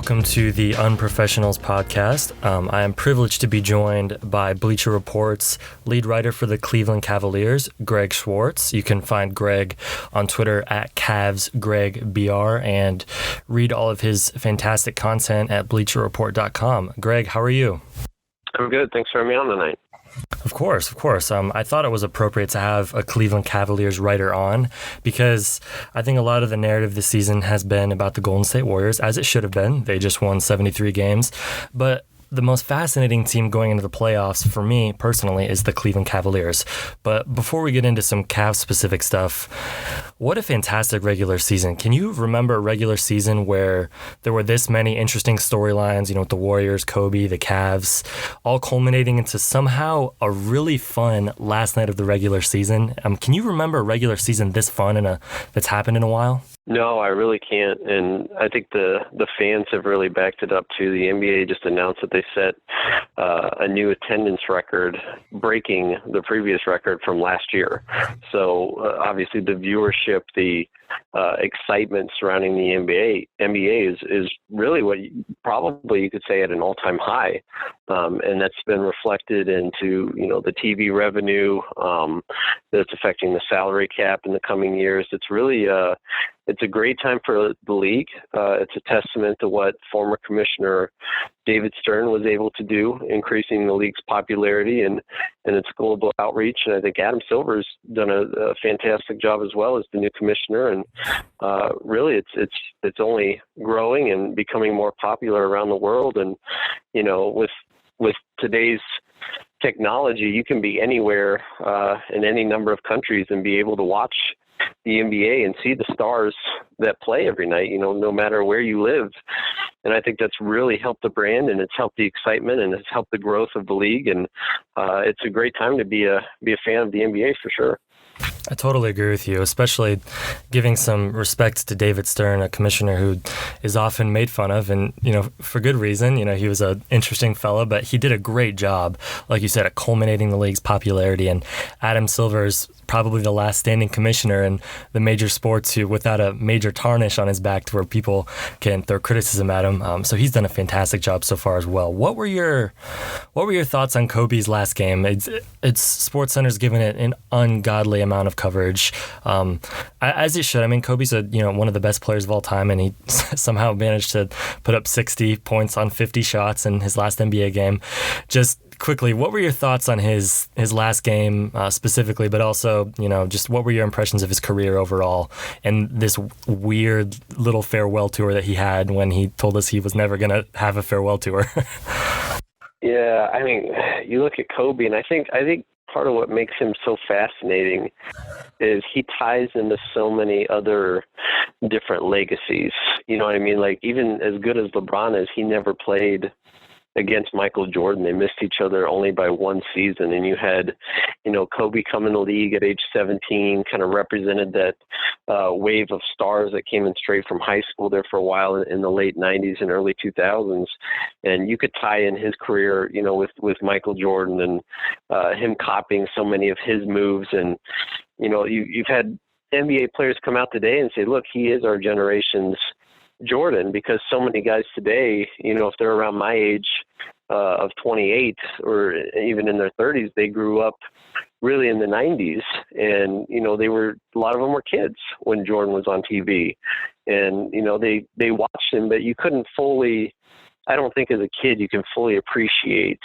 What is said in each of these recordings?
welcome to the Unprofessionals Podcast. I am privileged to be joined by Bleacher Report's lead writer for the Cleveland Cavaliers, Greg Swartz. You can find Greg on Twitter at CavsGregBR and read all of his fantastic content at BleacherReport.com. Greg, how are you? I'm good. Thanks for having me on tonight. Of course. I thought it was appropriate to have a Cleveland Cavaliers writer on because I think a lot of the narrative this season has been about the Golden State Warriors, as it should have been. They just won 73 games. But the most fascinating team going into the playoffs for me personally is the Cleveland Cavaliers. But before we get into some Cavs-specific stuff, what a fantastic regular season. Can you remember a regular season where there were this many interesting storylines, with the Warriors, Kobe, the Cavs, all culminating into somehow a really fun last night of the regular season? Can you remember a regular season this fun that's happened in a while? No, I really can't, and I think the fans have really backed it up too. The NBA just announced that they set a new attendance record, breaking the previous record from last year. So obviously the viewership, the excitement surrounding the NBA is really what probably you could say at an all-time high, and that's been reflected into the TV revenue that's affecting the salary cap in the coming years. It's really it's a great time for the league. It's a testament to what former Commissioner David Stern was able to do, increasing the league's popularity and its global outreach. And I think Adam Silver's done a fantastic job as well as the new commissioner. And really, it's only growing and becoming more popular around the world. And with today's technology, you can be anywhere in any number of countries and be able to watch the NBA and see the stars that play every night, no matter where you live. And I think that's really helped the brand, and it's helped the excitement, and it's helped the growth of the league. And it's a great time to be a fan of the NBA for sure. I totally agree with you, especially giving some respect to David Stern, a commissioner who is often made fun of, and, for good reason. He was an interesting fella, but he did a great job, like you said, at culminating the league's popularity. And Adam Silver is probably the last standing commissioner in the major sports who, without a major tarnish on his back to where people can throw criticism at him. So he's done a fantastic job so far as well. What were your thoughts on Kobe's last game? It's SportsCenter's given it an ungodly amount of coverage, as it should. I mean, Kobe's one of the best players of all time, and he somehow managed to put up 60 points on 50 shots in his last NBA game. Just quickly, what were your thoughts on his last game specifically, but also, just what were your impressions of his career overall and this weird little farewell tour that he had when he told us he was never going to have a farewell tour? Yeah, I mean, you look at Kobe, and I think part of what makes him so fascinating is he ties into so many other different legacies. You know what I mean? Like, even as good as LeBron is, he never played against Michael Jordan. They missed each other only by one season. And you had, Kobe come in the league at age 17, kind of represented that wave of stars that came in straight from high school there for a while in the late 90s and early 2000s. And you could tie in his career, with Michael Jordan and him copying so many of his moves. And, you've had NBA players come out today and say, look, he is our generation's Jordan, because so many guys today, if they're around my age of 28 or even in their 30s, they grew up really in the 90s, and a lot of them were kids when Jordan was on TV, and they watched him, but you couldn't fully, I don't think as a kid you can fully appreciate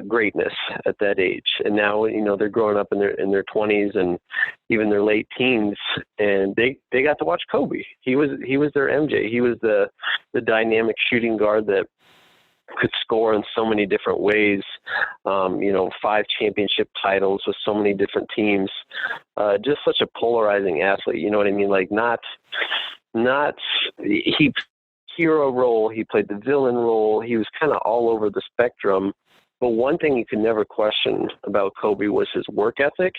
greatness at that age. And now, they're growing up in their 20s and even their late teens, and they got to watch Kobe. He was their MJ. He was the dynamic shooting guard that could score in so many different ways. 5 championship titles with so many different teams. Just such a polarizing athlete. You know what I mean? Like, not he hero role. He played the villain role. He was kind of all over the spectrum. But one thing you could never question about Kobe was his work ethic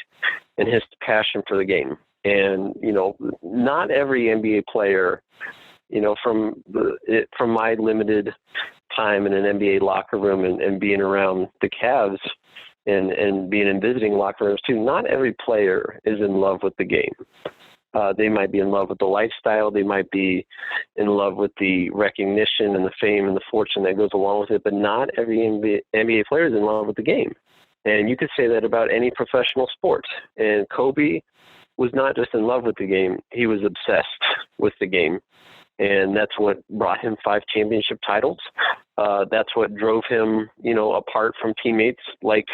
and his passion for the game. And, not every NBA player, from my limited time in an NBA locker room and being around the Cavs and being in visiting locker rooms too, not every player is in love with the game. They might be in love with the lifestyle. They might be in love with the recognition and the fame and the fortune that goes along with it. But not every NBA player is in love with the game. And you could say that about any professional sport. And Kobe was not just in love with the game. He was obsessed with the game. And that's what brought him 5 championship titles. That's what drove him, apart from teammates like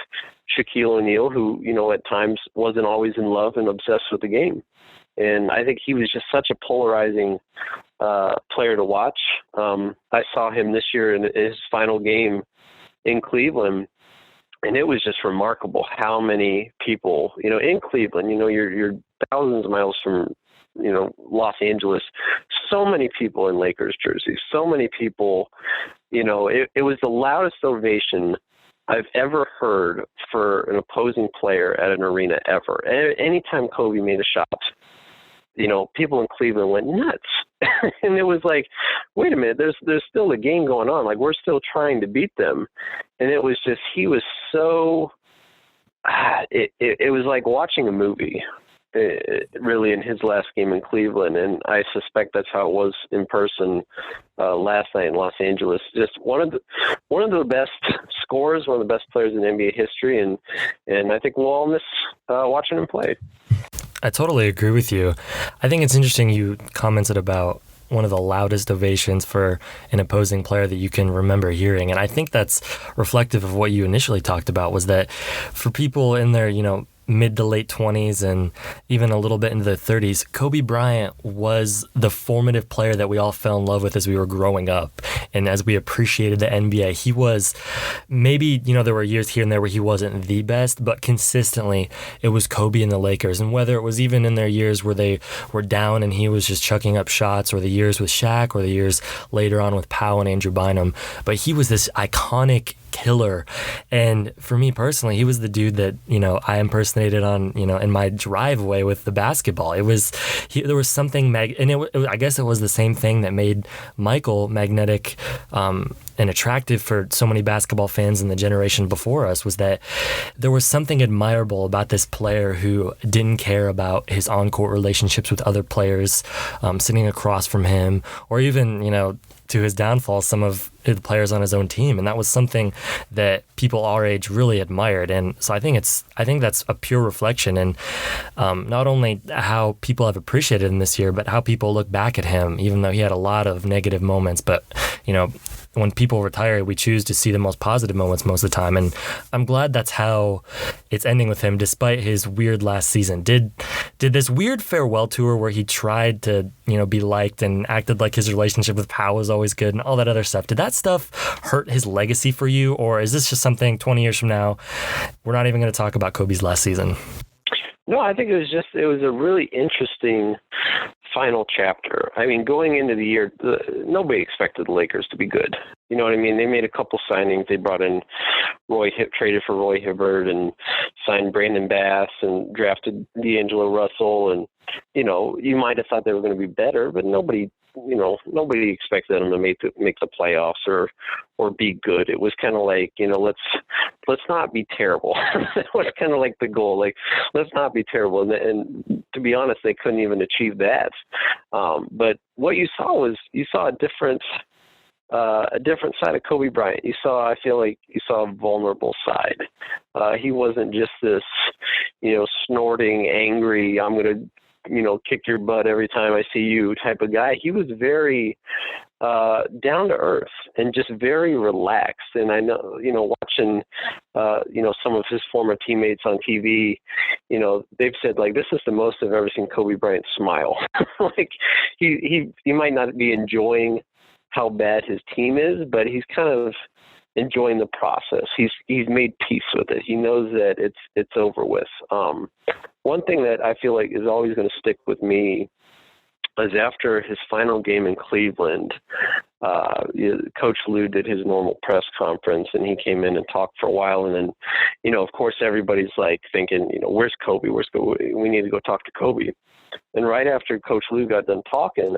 Shaquille O'Neal, who, at times wasn't always in love and obsessed with the game. And I think he was just such a polarizing player to watch. I saw him this year in his final game in Cleveland, and it was just remarkable how many people, in Cleveland, you're thousands of miles from, Los Angeles, so many people in Lakers jerseys, so many people, it was the loudest ovation I've ever heard for an opposing player at an arena ever. Anytime Kobe made a shot, people in Cleveland went nuts. And it was like, wait a minute, there's still a game going on. Like, we're still trying to beat them. And it was just, he was so, it was like watching a movie, really, in his last game in Cleveland. And I suspect that's how it was in person last night in Los Angeles. Just one of the best scorers, one of the best players in NBA history. And I think we'll all miss watching him play. I totally agree with you. I think it's interesting you commented about one of the loudest ovations for an opposing player that you can remember hearing. And I think that's reflective of what you initially talked about, was that for people in their, mid to late 20s and even a little bit into the 30s, Kobe Bryant was the formative player that we all fell in love with as we were growing up. And as we appreciated the NBA, he was maybe, there were years here and there where he wasn't the best, but consistently it was Kobe and the Lakers. And whether it was even in their years where they were down and he was just chucking up shots, or the years with Shaq, or the years later on with Powell and Andrew Bynum, but he was this iconic killer. And for me personally, he was the dude that, I impersonated on, in my driveway with the basketball. There was something, I guess it was the same thing that made Michael magnetic and attractive for so many basketball fans in the generation before us, was that there was something admirable about this player who didn't care about his on-court relationships with other players sitting across from him, or even, to his downfall, some of the players on his own team. And that was something that people our age really admired. And so I think that's a pure reflection. And not only how people have appreciated him this year, but how people look back at him, even though he had a lot of negative moments. But, when people retire, we choose to see the most positive moments most of the time. And I'm glad that's how it's ending with him, despite his weird last season. Did this weird farewell tour where he tried to, be liked and acted like his relationship with Powell was always good and all that other stuff, did that stuff hurt his legacy for you? Or is this just something 20 years from now, we're not even going to talk about Kobe's last season? No, I think it was a really interesting final chapter. I mean, going into the year, nobody expected the Lakers to be good. You know what I mean? They made a couple signings. They brought in traded for Roy Hibbert, and signed Brandon Bass, and drafted D'Angelo Russell. And, you might have thought they were going to be better, but nobody expected them to make the playoffs or be good. It was kind of like, let's not be terrible. That was kind of like the goal. Like, let's not be terrible. And to be honest, they couldn't even achieve that. But what you saw a different side of Kobe Bryant. I feel like you saw a vulnerable side. He wasn't just this, snorting, angry, I'm going to, kick your butt every time I see you type of guy. He was very down to earth and just very relaxed. And I know, watching, some of his former teammates on TV, they've said, like, this is the most I've ever seen Kobe Bryant smile. Like, he might not be enjoying how bad his team is, but he's kind of enjoying the process. He's made peace with it. He knows that it's over with. One thing that I feel like is always going to stick with me is after his final game in Cleveland, Coach Lue did his normal press conference, and he came in and talked for a while. And then, of course, everybody's like thinking, where's Kobe? Where's Kobe? We need to go talk to Kobe. And right after Coach Lue got done talking,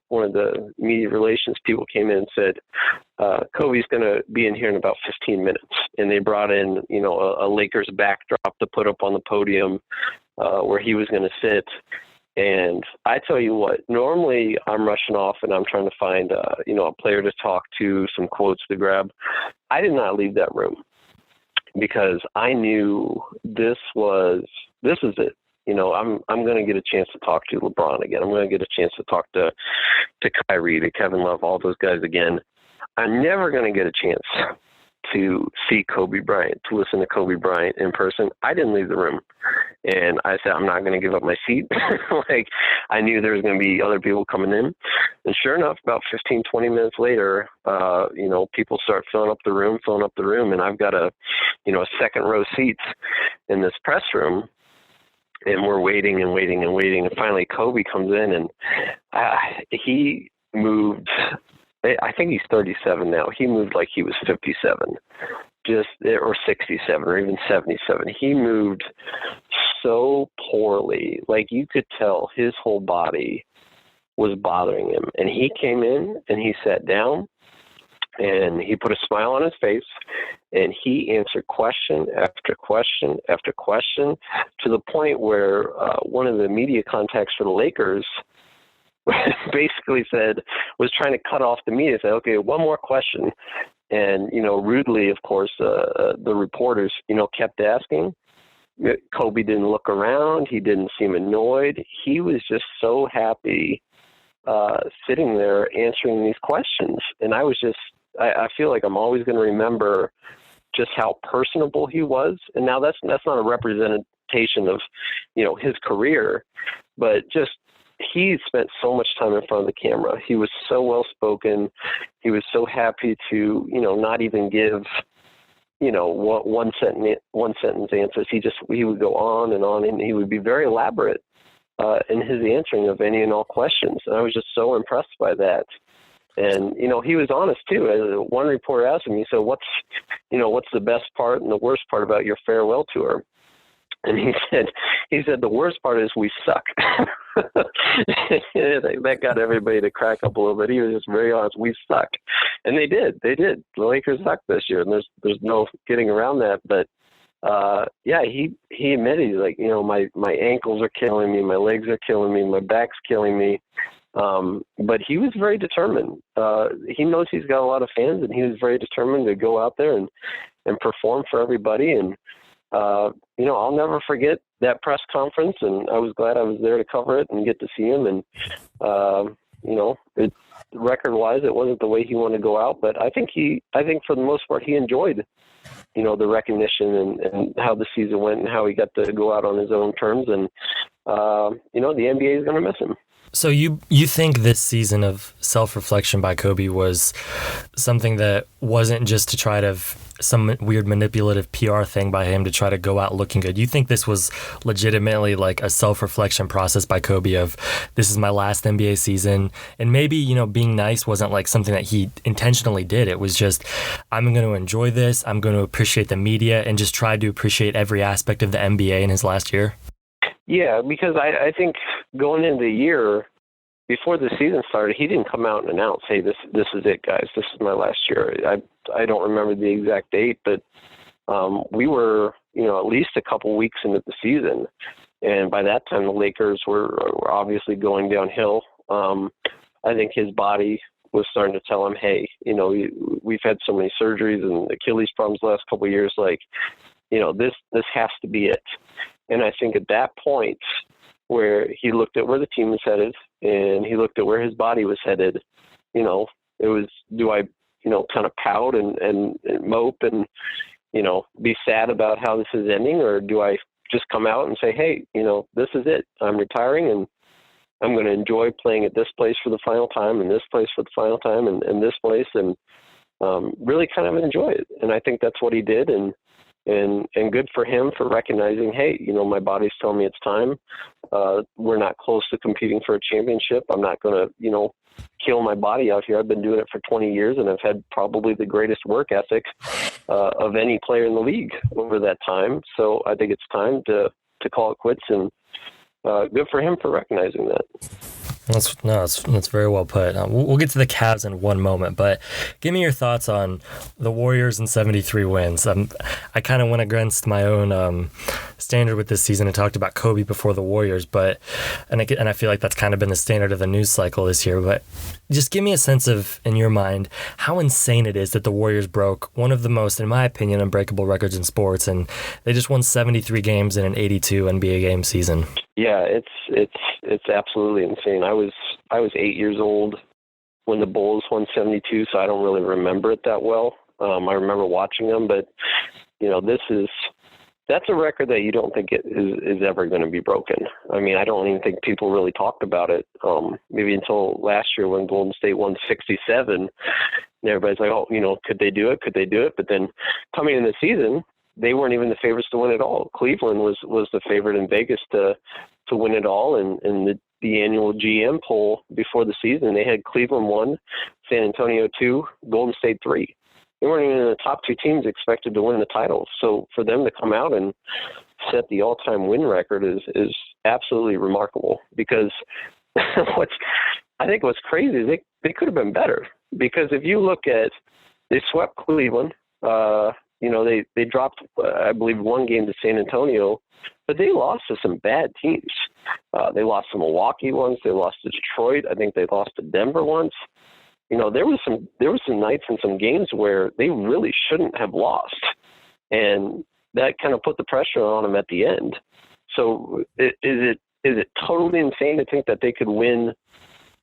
one of the media relations people came in and said, Kobe's going to be in here in about 15 minutes. And they brought in, a Lakers backdrop to put up on the podium where he was going to sit. And I tell you what, normally I'm rushing off and I'm trying to find, a player to talk to, some quotes to grab. I did not leave that room because I knew this is it. I'm going to get a chance to talk to LeBron again. I'm going to get a chance to talk to Kyrie, to Kevin Love, all those guys again. I'm never going to get a chance to see Kobe Bryant, to listen to Kobe Bryant in person. I didn't leave the room. And I said, I'm not going to give up my seat. I knew there was going to be other people coming in. And sure enough, about 15, 20 minutes later, people start filling up the room. And I've got a second row seats in this press room. And we're waiting. And finally Kobe comes in, and he moved. I think he's 37 now. He moved like he was 57, or 67, or even 77. He moved so poorly. Like, you could tell his whole body was bothering him. And he came in and he sat down and he put a smile on his face and he answered question after question after question, to the point where one of the media contacts for the Lakers basically was trying to cut off the media, say, okay, one more question. And, rudely, of course, the reporters, kept asking. Kobe didn't look around. He didn't seem annoyed. He was just so happy sitting there answering these questions. And I feel like I'm always going to remember just how personable he was. And now that's not a representation of, his career, but just, he spent so much time in front of the camera. He was so well spoken. He was so happy to, not even give, one sentence answers. He would go on, and he would be very elaborate in his answering of any and all questions. And I was just so impressed by that. And, he was honest too. One reporter asked him, he said, what's the best part and the worst part about your farewell tour? And he said, the worst part is we suck. That got everybody to crack up a little bit. He was just very honest. We suck. And they did. The Lakers sucked this year, and there's no getting around that. But, he admitted, he's like, my ankles are killing me, my legs are killing me, my back's killing me. But he was very determined. He knows he's got a lot of fans, and he was very determined to go out there and perform for everybody. And, I'll never forget that press conference, and I was glad I was there to cover it and get to see him. And, record-wise, it wasn't the way he wanted to go out, but I think for the most part he enjoyed, the recognition and how the season went and how he got to go out on his own terms. And, the NBA is going to miss him. So you think this season of self-reflection by Kobe was something that wasn't just to try to some weird manipulative PR thing by him to try to go out looking good? You think this was legitimately like a self-reflection process by Kobe of, this is my last NBA season, and maybe, being nice wasn't like something that he intentionally did. It was just, I'm going to enjoy this, I'm going to appreciate the media, and just try to appreciate every aspect of the NBA in his last year? Yeah, because I think going into the year, before the season started, he didn't come out and announce, hey, this is it, guys. This is my last year. I don't remember the exact date, but we were, at least a couple weeks into the season. And by that time, the Lakers were obviously going downhill. I think his body was starting to tell him, hey, we've had so many surgeries and Achilles problems the last couple of years. Like, this has to be it. And I think at that point, where he looked at where the team was headed and he looked at where his body was headed, it was, do I, kind of pout and mope and, be sad about how this is ending, or do I just come out and say, hey, this is it. I'm retiring, and I'm going to enjoy playing at this place for the final time, and this place for the final time, and this place, and really kind of enjoy it. And I think that's what he did. And good for him for recognizing, hey, my body's telling me it's time. We're not close to competing for a championship. I'm not going to, kill my body out here. I've been doing it for 20 years, and I've had probably the greatest work ethic of any player in the league over that time. So I think it's time to call it quits, and good for him for recognizing that. That's very well put. We'll get to the Cavs in one moment, but give me your thoughts on the Warriors and 73 wins. I kind of went against my own standard with this season and talked about Kobe before the Warriors, and I feel like that's kind of been the standard of the news cycle this year. But just give me a sense of, in your mind, how insane it is that the Warriors broke one of the most, in my opinion, unbreakable records in sports, and they just won 73 games in an 82 NBA game season. Yeah, it's absolutely insane. I was 8 years old when the Bulls won 72, so I don't really remember it that well. I remember watching them, but that's a record that you don't think is ever going to be broken. I mean, I don't even think people really talked about it maybe until last year when Golden State won 67. And everybody's like, oh, could they do it? Could they do it? But then coming in the season, they weren't even the favorites to win it all. Cleveland was the favorite in Vegas to win it all. And the annual GM poll before the season, they had Cleveland 1, San Antonio 2, Golden State 3. They weren't even in the top two teams expected to win the title. So for them to come out and set the all-time win record is absolutely remarkable, because I think what's crazy is they could have been better, because if you look at, they swept Cleveland, they dropped, I believe, one game to San Antonio, but they lost to some bad teams. They lost to Milwaukee once. They lost to Detroit. I think they lost to Denver once. There was some nights and some games where they really shouldn't have lost, and that kind of put the pressure on them at the end. So is it totally insane to think that they could win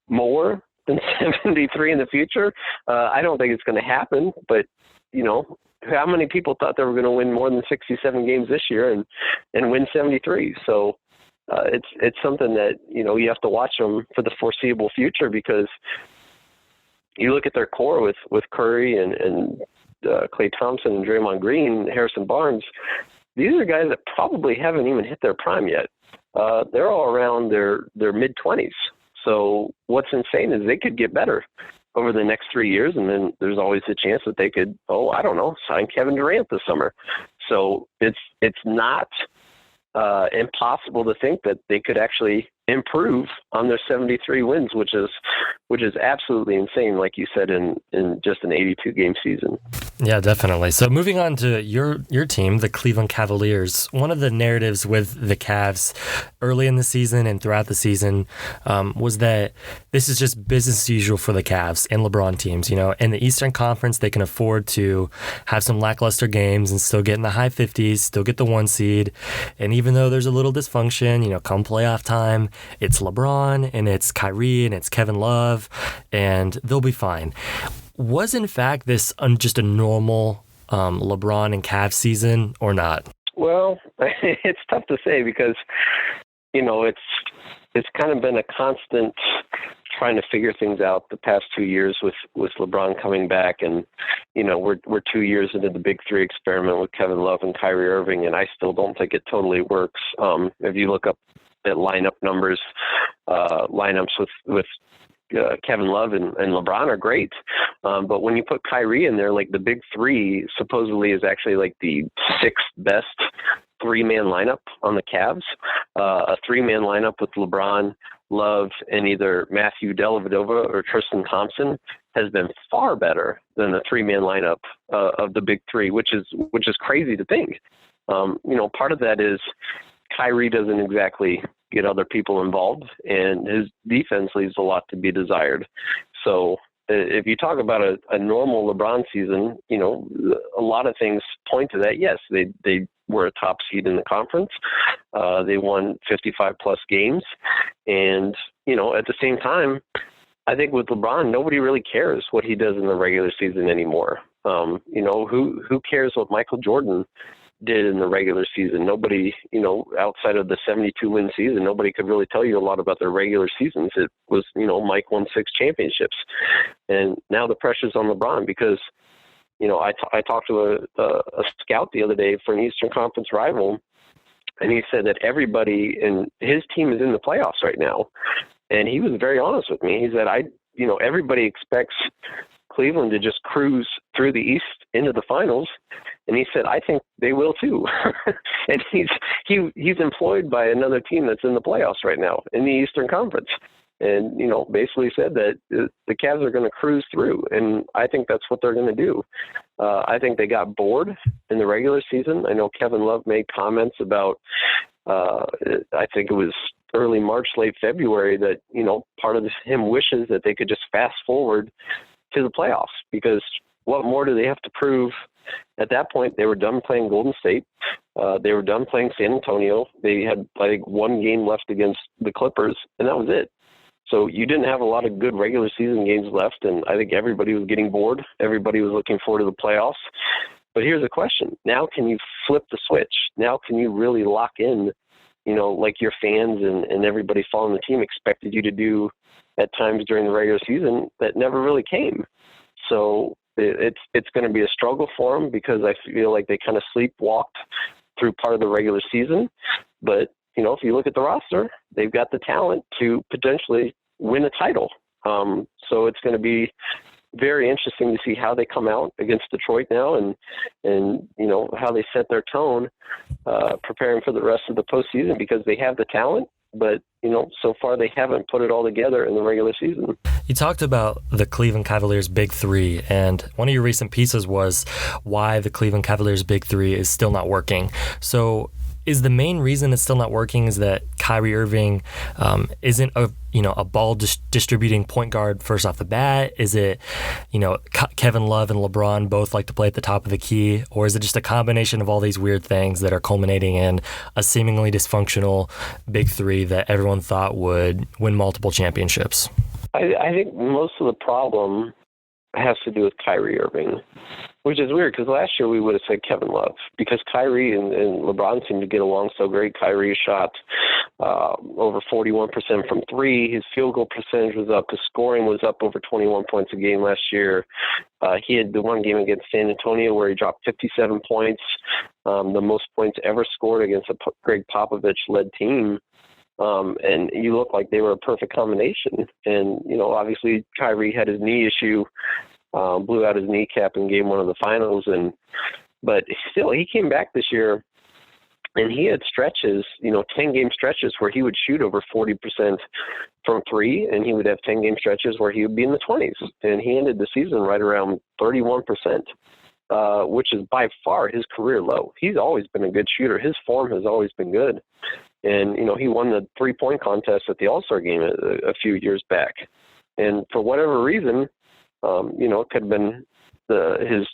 more than 73 in the future? I don't think it's going to happen, but how many people thought they were going to win more than 67 games this year and win 73? So it's something that, you have to watch them for the foreseeable future, because you look at their core with Curry and Klay Thompson and Draymond Green, Harrison Barnes. These are guys that probably haven't even hit their prime yet. They're all around their mid-20s. So what's insane is they could get better over the next 3 years, and then there's always a chance that they could, sign Kevin Durant this summer. So it's not impossible to think that they could actually improve on their 73 wins, which is absolutely insane, like you said, in just an 82 game season. Yeah, definitely. So moving on to your team, the Cleveland Cavaliers, one of the narratives with the Cavs early in the season and throughout the season was that this is just business as usual for the Cavs and LeBron teams. In the Eastern Conference, they can afford to have some lackluster games and still get in the high 50s, still get the 1 seed. And even though there's a little dysfunction, come playoff time, it's LeBron and it's Kyrie and it's Kevin Love, and they'll be fine. Was in fact this just a normal LeBron and Cavs season or not? Well, it's tough to say, because it's kind of been a constant trying to figure things out the past 2 years with LeBron coming back, and we're 2 years into the Big Three experiment with Kevin Love and Kyrie Irving, and I still don't think it totally works. If you look up at lineup numbers, lineups with Kevin Love and LeBron are great. But when you put Kyrie in there, like the Big Three supposedly is actually like the 6th best 3-man lineup on the Cavs. A 3-man lineup with LeBron, Love, and either Matthew Dellavedova or Tristan Thompson has been far better than the 3-man lineup of the Big Three, which is crazy to think. Part of that is Kyrie doesn't exactly get other people involved, and his defense leaves a lot to be desired. So if you talk about a normal LeBron season, a lot of things point to that. Yes, they were a top seed in the conference. They won 55-plus games. And, at the same time, I think with LeBron, nobody really cares what he does in the regular season anymore. Who cares what Michael Jordan did in the regular season? Nobody, outside of the 72-win season, nobody could really tell you a lot about their regular seasons. It was, Mike won 6 championships. And now the pressure's on LeBron, because, I talked to a scout the other day for an Eastern Conference rival, and he said that everybody in his team is in the playoffs right now. And he was very honest with me. He said, everybody expects Cleveland to just cruise through the East into the finals. And he said, I think they will too. And he's employed by another team that's in the playoffs right now in the Eastern Conference. and basically said that the Cavs are going to cruise through, and I think that's what they're going to do. I think they got bored in the regular season. I know Kevin Love made comments about, I think it was early March, late February, that, part of him wishes that they could just fast forward to the playoffs, because what more do they have to prove? At that point, they were done playing Golden State. They were done playing San Antonio. They had, I think, one game left against the Clippers, and that was it. So you didn't have a lot of good regular season games left, and I think everybody was getting bored. Everybody was looking forward to the playoffs. But here's the question. Now can you flip the switch? Now can you really lock in, like your fans and everybody following the team expected you to do at times during the regular season that never really came? So it's going to be a struggle for them, because I feel like they kind of sleepwalked through part of the regular season. But, if you look at the roster, they've got the talent to potentially win a title. So it's going to be very interesting to see how they come out against Detroit now, and how they set their tone, preparing for the rest of the postseason, because they have the talent, but so far they haven't put it all together in the regular season. You talked about the Cleveland Cavaliers Big Three, and one of your recent pieces was why the Cleveland Cavaliers Big Three is still not working. So is the main reason it's still not working is that Kyrie Irving isn't a ball distributing point guard first off the bat? Is it, Kevin Love and LeBron both like to play at the top of the key? Or is it just a combination of all these weird things that are culminating in a seemingly dysfunctional Big Three that everyone thought would win multiple championships? I think most of the problem has to do with Kyrie Irving, which is weird, because last year we would have said Kevin Love, because Kyrie and LeBron seemed to get along so great. Kyrie shot over 41% from three. His field goal percentage was up. His scoring was up over 21 points a game last year. He had the one game against San Antonio where he dropped 57 points, the most points ever scored against a Greg Popovich-led team. And you look like they were a perfect combination. And, obviously Kyrie had his knee issue, blew out his kneecap in game one of the finals. But still, he came back this year and he had stretches, 10-game stretches where he would shoot over 40% from three, and he would have 10-game stretches where he would be in the 20s. And he ended the season right around 31%, which is by far his career low. He's always been a good shooter. His form has always been good. And, he won the three-point contest at the All-Star game a few years back. And for whatever reason, it could have been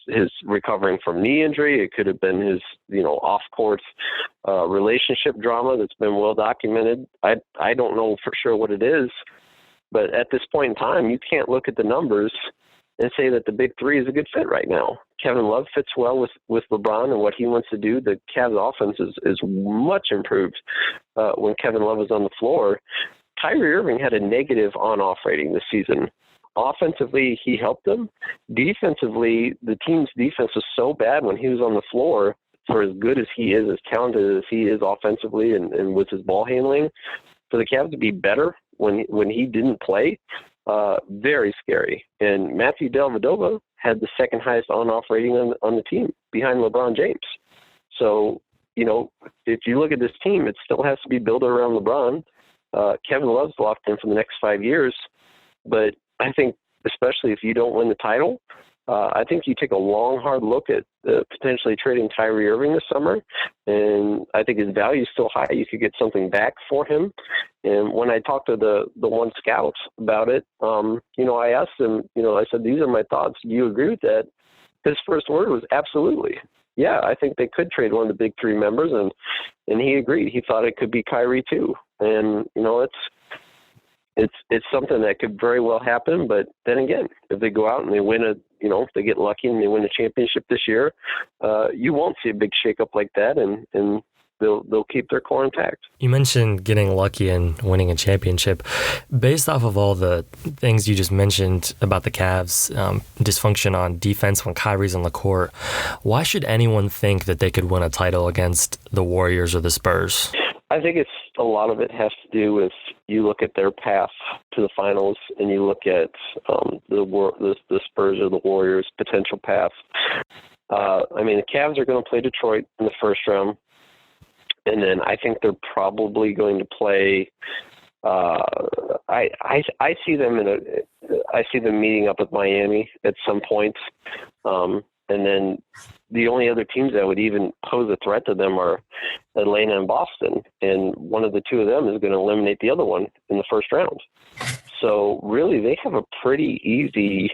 his recovering from knee injury. It could have been his, off-court relationship drama that's been well documented. I don't know for sure what it is, but at this point in time, you can't look at the numbers and say that the Big Three is a good fit right now. Kevin Love fits well with LeBron and what he wants to do. The Cavs offense is much improved when Kevin Love is on the floor. Kyrie Irving had a negative on-off rating this season. Offensively, he helped them. Defensively, the team's defense was so bad when he was on the floor, for as good as he is, as talented as he is offensively and with his ball handling, for the Cavs to be better when he didn't play, very scary. And Matthew Dellavedova had the second highest on-off rating on the team, behind LeBron James. So, if you look at this team, it still has to be built around LeBron. Kevin Love's locked in for the next 5 years. But I think, especially if you don't win the title, I think you take a long, hard look at potentially trading Kyrie Irving this summer. And I think his value is still high. You could get something back for him. And when I talked to the one scout about it, I asked him, I said, these are my thoughts. Do you agree with that? His first word was absolutely. Yeah, I think they could trade one of the Big Three members. And he agreed. He thought it could be Kyrie too. And, it's something that could very well happen. But then again, if they go out and they win if they get lucky and they win a championship this year, you won't see a big shakeup like that, and they'll keep their core intact. You mentioned getting lucky and winning a championship. Based off of all the things you just mentioned about the Cavs' dysfunction on defense when Kyrie's on the court, why should anyone think that they could win a title against the Warriors or the Spurs? I think a lot of it has to do with, you look at their path to the finals and you look at the Spurs or the Warriors' potential path. The Cavs are going to play Detroit in the first round, and then I think they're probably going to play I see them I see them meeting up with Miami at some point, and then the only other teams that would even pose a threat to them are Atlanta and Boston, and one of the two of them is going to eliminate the other one in the first round. So really, they have a pretty easy,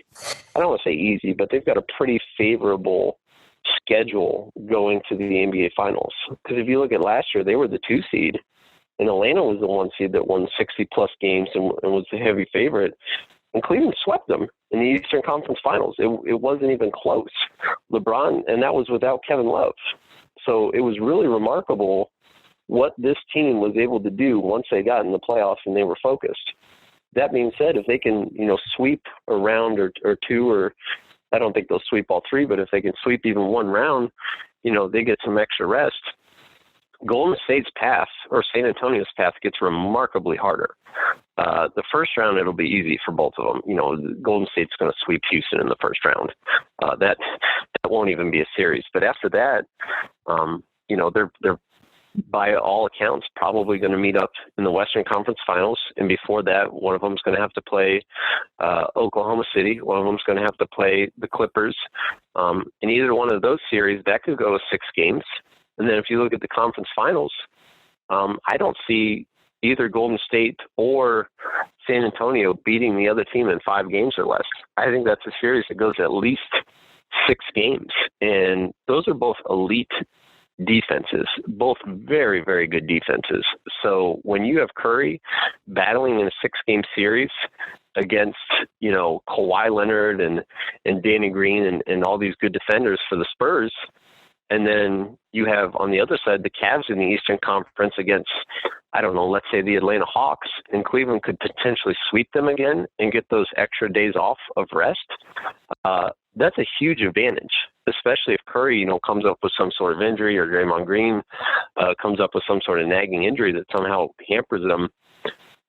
I don't want to say easy, but they've got a pretty favorable schedule going to the NBA Finals. Because if you look at last year, they were the 2 seed, and Atlanta was the 1 seed that won 60-plus games and was the heavy favorite. And Cleveland swept them in the Eastern Conference Finals. It wasn't even close. LeBron, and that was without Kevin Love. So it was really remarkable what this team was able to do once they got in the playoffs and they were focused. That being said, if they can, sweep a round or two, or I don't think they'll sweep all 3, but if they can sweep even 1 round, they get some extra rest. Golden State's path, or San Antonio's path, gets remarkably harder. The first round, it'll be easy for both of them. Golden State's going to sweep Houston in the first round. That won't even be a series. But after that, they're by all accounts probably going to meet up in the Western Conference Finals. And before that, one of them is going to have to play Oklahoma City. One of them is going to have to play the Clippers. In either one of those series, that could go to 6 games. And then if you look at the conference finals, I don't see either Golden State or San Antonio beating the other team in 5 games or less. I think that's a series that goes at least 6 games. And those are both elite defenses, both very, very good defenses. So when you have Curry battling in a 6-game series against, Kawhi Leonard and Danny Green and all these good defenders for the Spurs, and then you have on the other side the Cavs in the Eastern Conference against, let's say the Atlanta Hawks, and Cleveland could potentially sweep them again and get those extra days off of rest. That's a huge advantage, especially if Curry, comes up with some sort of injury, or Draymond Green comes up with some sort of nagging injury that somehow hampers them.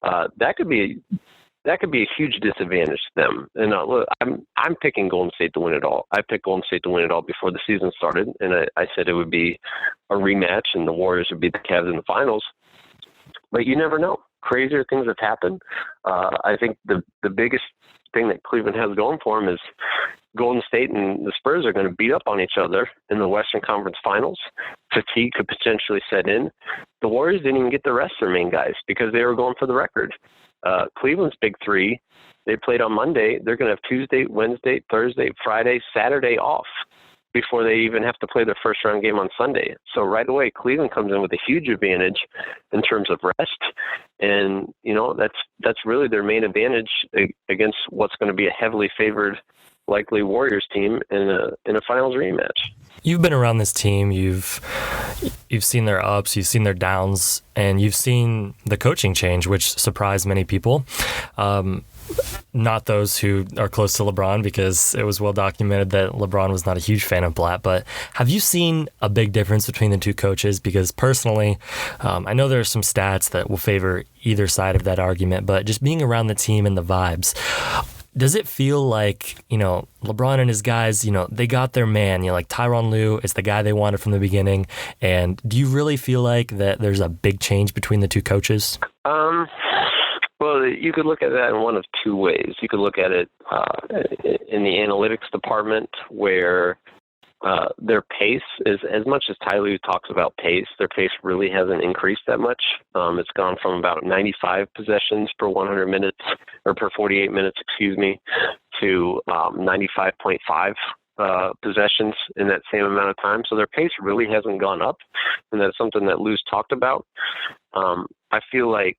That could be a huge disadvantage to them. And look, I'm picking Golden State to win it all. I picked Golden State to win it all before the season started, and I said it would be a rematch, and the Warriors would beat the Cavs in the finals. But you never know. Crazier things have happened. I think the biggest thing that Cleveland has going for them is Golden State and the Spurs are going to beat up on each other in the Western Conference Finals. Fatigue could potentially set in. The Warriors didn't even get the rest of their main guys because they were going for the record. Cleveland's big 3, they played on Monday. They're going to have Tuesday, Wednesday, Thursday, Friday, Saturday off before they even have to play their first round game on Sunday. So right away, Cleveland comes in with a huge advantage in terms of rest. And, that's really their main advantage against what's going to be a heavily favored, likely Warriors team in a finals rematch. You've been around this team. You've seen their ups, you've seen their downs, and you've seen the coaching change, which surprised many people. Not those who are close to LeBron, because it was well documented that LeBron was not a huge fan of Blatt. But have you seen a big difference between the two coaches? Because personally, I know there are some stats that will favor either side of that argument, but just being around the team and the vibes, does it feel like, LeBron and his guys, they got their man, like Tyronn Lue is the guy they wanted from the beginning? And do you really feel like that there's a big change between the two coaches? Well, you could look at that in one of 2 ways. You could look at it in the analytics department, where their pace is, as much as Ty Lue talks about pace, their pace really hasn't increased that much. It's gone from about 95 possessions per 100 minutes, or per 48 minutes, to 95.5 possessions in that same amount of time. So their pace really hasn't gone up, and that's something that Lue's talked about. I feel like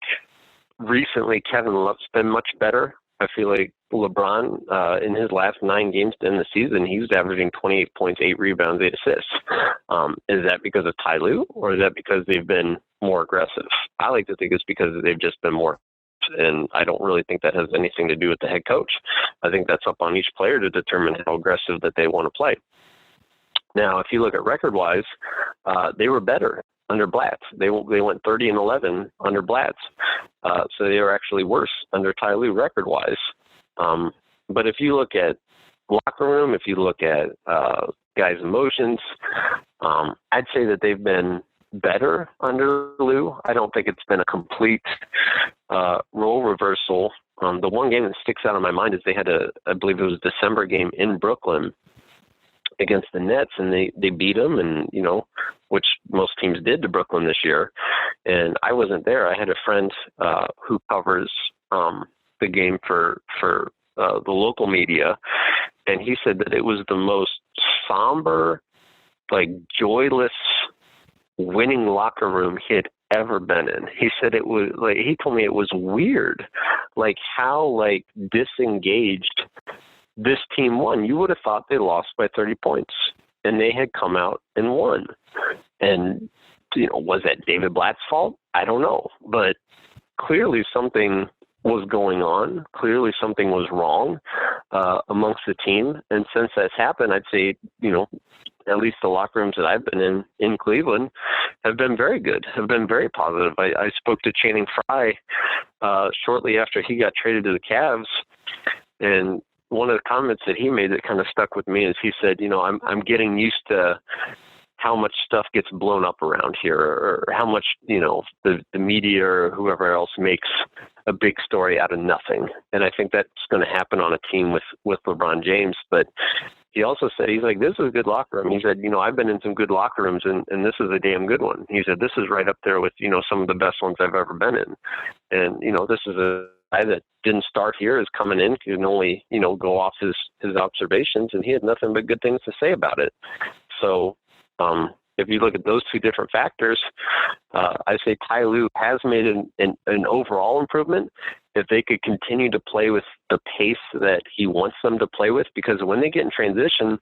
recently Kevin Love's been much better. I feel like LeBron, in his last 9 games to end the season, he was averaging 28 points, 8 rebounds, 8 assists. Is that because of Ty Lue, or is that because they've been more aggressive? I like to think it's because they've just been more, and I don't really think that has anything to do with the head coach. I think that's up on each player to determine how aggressive that they want to play. Now, if you look at record-wise, they were better under Blatt. They went 30-11 under Blatt. So they were actually worse under Ty Lue record-wise. But if you look at locker room, if you look at guys' emotions, I'd say that they've been better under Lou. I don't think it's been a complete role reversal. The one game that sticks out in my mind is they had I believe it was a December game in Brooklyn against the Nets, and they beat them, and which most teams did to Brooklyn this year. And I wasn't there. I had a friend who covers the game for the local media, and he said that it was the most somber, like joyless, winning locker room he had ever been in. He said it was like, he told me it was weird, like how like disengaged this team won. You would have thought they lost by 30 points, and they had come out and won. And was that David Blatt's fault? I don't know, but clearly something was going on. Clearly something was wrong amongst the team. And since that's happened, I'd say, at least the locker rooms that I've been in Cleveland have been very good, have been very positive. I spoke to Channing Frye shortly after he got traded to the Cavs, and one of the comments that he made that kind of stuck with me is he said, I'm getting used to how much stuff gets blown up around here, or how much, the media or whoever else makes a big story out of nothing. And I think that's going to happen on a team with LeBron James. But he also said, he's like, this is a good locker room. He said, I've been in some good locker rooms, and this is a damn good one. He said, this is right up there with, some of the best ones I've ever been in. And, this is a guy that didn't start here, is coming in, can only, go off his observations, and he had nothing but good things to say about it. So, if you look at those two different factors, I say Ty Lue has made an overall improvement. If they could continue to play with the pace that he wants them to play with, because when they get in transition,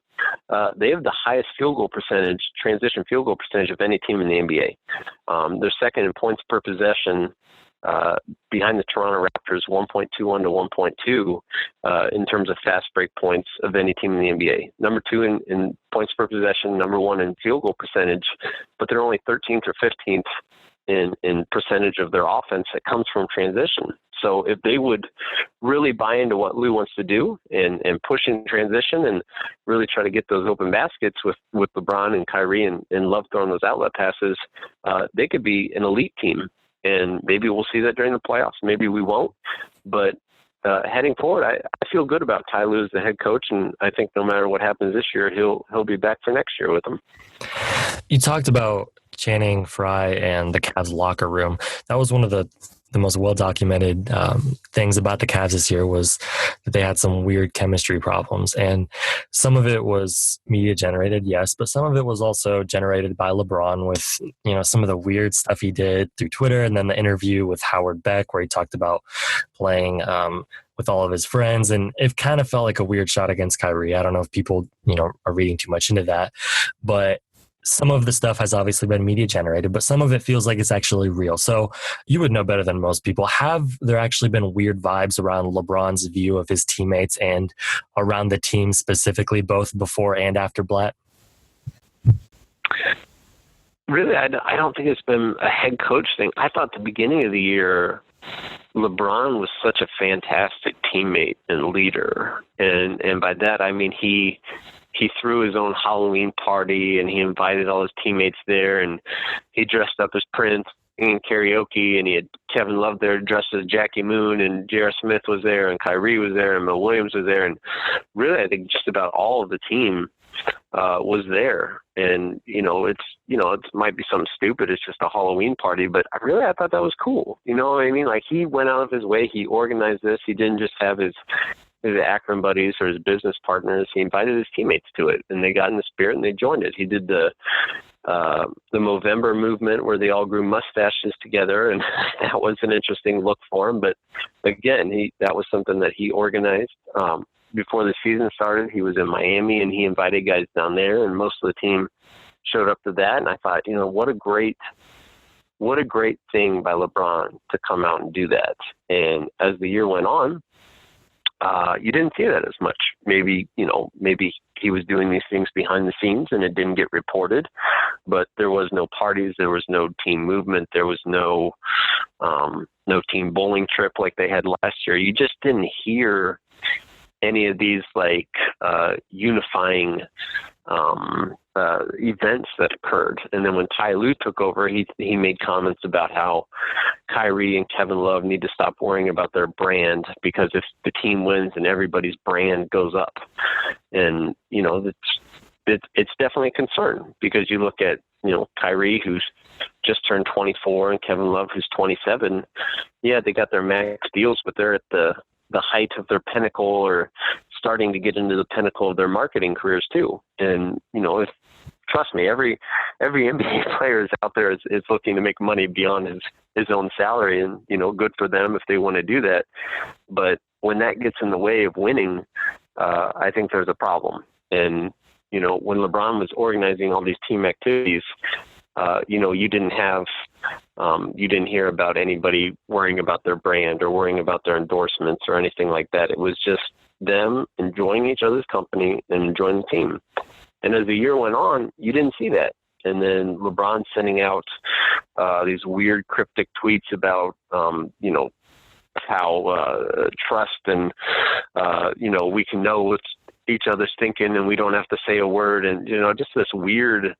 they have the highest transition field goal percentage of any team in the NBA. They're second in points per possession, behind the Toronto Raptors, 1.21 to 1.2 in terms of fast break points of any team in the NBA. Number two in points per possession, number one in field goal percentage, but they're only 13th or 15th in percentage of their offense that comes from transition. So if they would really buy into what Lou wants to do and push in transition and really try to get those open baskets with LeBron and Kyrie and love throwing those outlet passes, they could be an elite team. And maybe we'll see that during the playoffs. Maybe we won't. But heading forward, I feel good about Ty Lue as the head coach, and I think no matter what happens this year, he'll be back for next year with them. You talked about Channing Frye and the Cavs locker room. That was one of the most well-documented things about the Cavs this year, was that they had some weird chemistry problems. And some of it was media-generated, yes, but some of it was also generated by LeBron with, some of the weird stuff he did through Twitter, and then the interview with Howard Beck where he talked about playing with all of his friends. And it kind of felt like a weird shot against Kyrie. I don't know if people, are reading too much into that. But some of the stuff has obviously been media generated, but some of it feels like it's actually real. So you would know better than most people. Have there actually been weird vibes around LeBron's view of his teammates and around the team specifically, both before and after Blatt? Really, I don't think it's been a head coach thing. I thought the beginning of the year, LeBron was such a fantastic teammate and leader. And by that, I mean he threw his own Halloween party, and he invited all his teammates there, and he dressed up as Prince in karaoke, and he had Kevin Love there dressed as Jackie Moon, and J.R. Smith was there, and Kyrie was there, and Mo Williams was there, and really I think just about all of the team was there. And it might be something stupid, it's just a Halloween party, but I thought that was cool. You know what I mean? Like, he went out of his way, he organized this, he didn't just have his Akron buddies or his business partners. He invited his teammates to it, and they got in the spirit and they joined it. He did the Movember movement where they all grew mustaches together, and that was an interesting look for him. But again, that was something that he organized before the season started. He was in Miami, and he invited guys down there, and most of the team showed up to that. And I thought, what a great thing by LeBron to come out and do that. And as the year went on, you didn't see that as much. Maybe he was doing these things behind the scenes and it didn't get reported, but there was no parties. There was no team movement. There was no team bowling trip like they had last year. You just didn't hear any of these unifying events that occurred. And then when Ty Lue took over, he made comments about how Kyrie and Kevin Love need to stop worrying about their brand, because if the team wins, then everybody's brand goes up. And it's definitely a concern, because you look at Kyrie, who's just turned 24, and Kevin Love, who's 27. Yeah, they got their max deals, but they're at the height of their pinnacle, or starting to get into the pinnacle of their marketing careers too. And trust me, every NBA player is out there is looking to make money beyond his own salary, and good for them if they want to do that. But when that gets in the way of winning, I think there's a problem. And when LeBron was organizing all these team activities, you didn't hear about anybody worrying about their brand or worrying about their endorsements or anything like that. It was just them enjoying each other's company and enjoying the team. And as the year went on, you didn't see that. And then LeBron sending out these weird cryptic tweets about, how trust and, we can know what's each other's thinking and we don't have to say a word. And, just this weird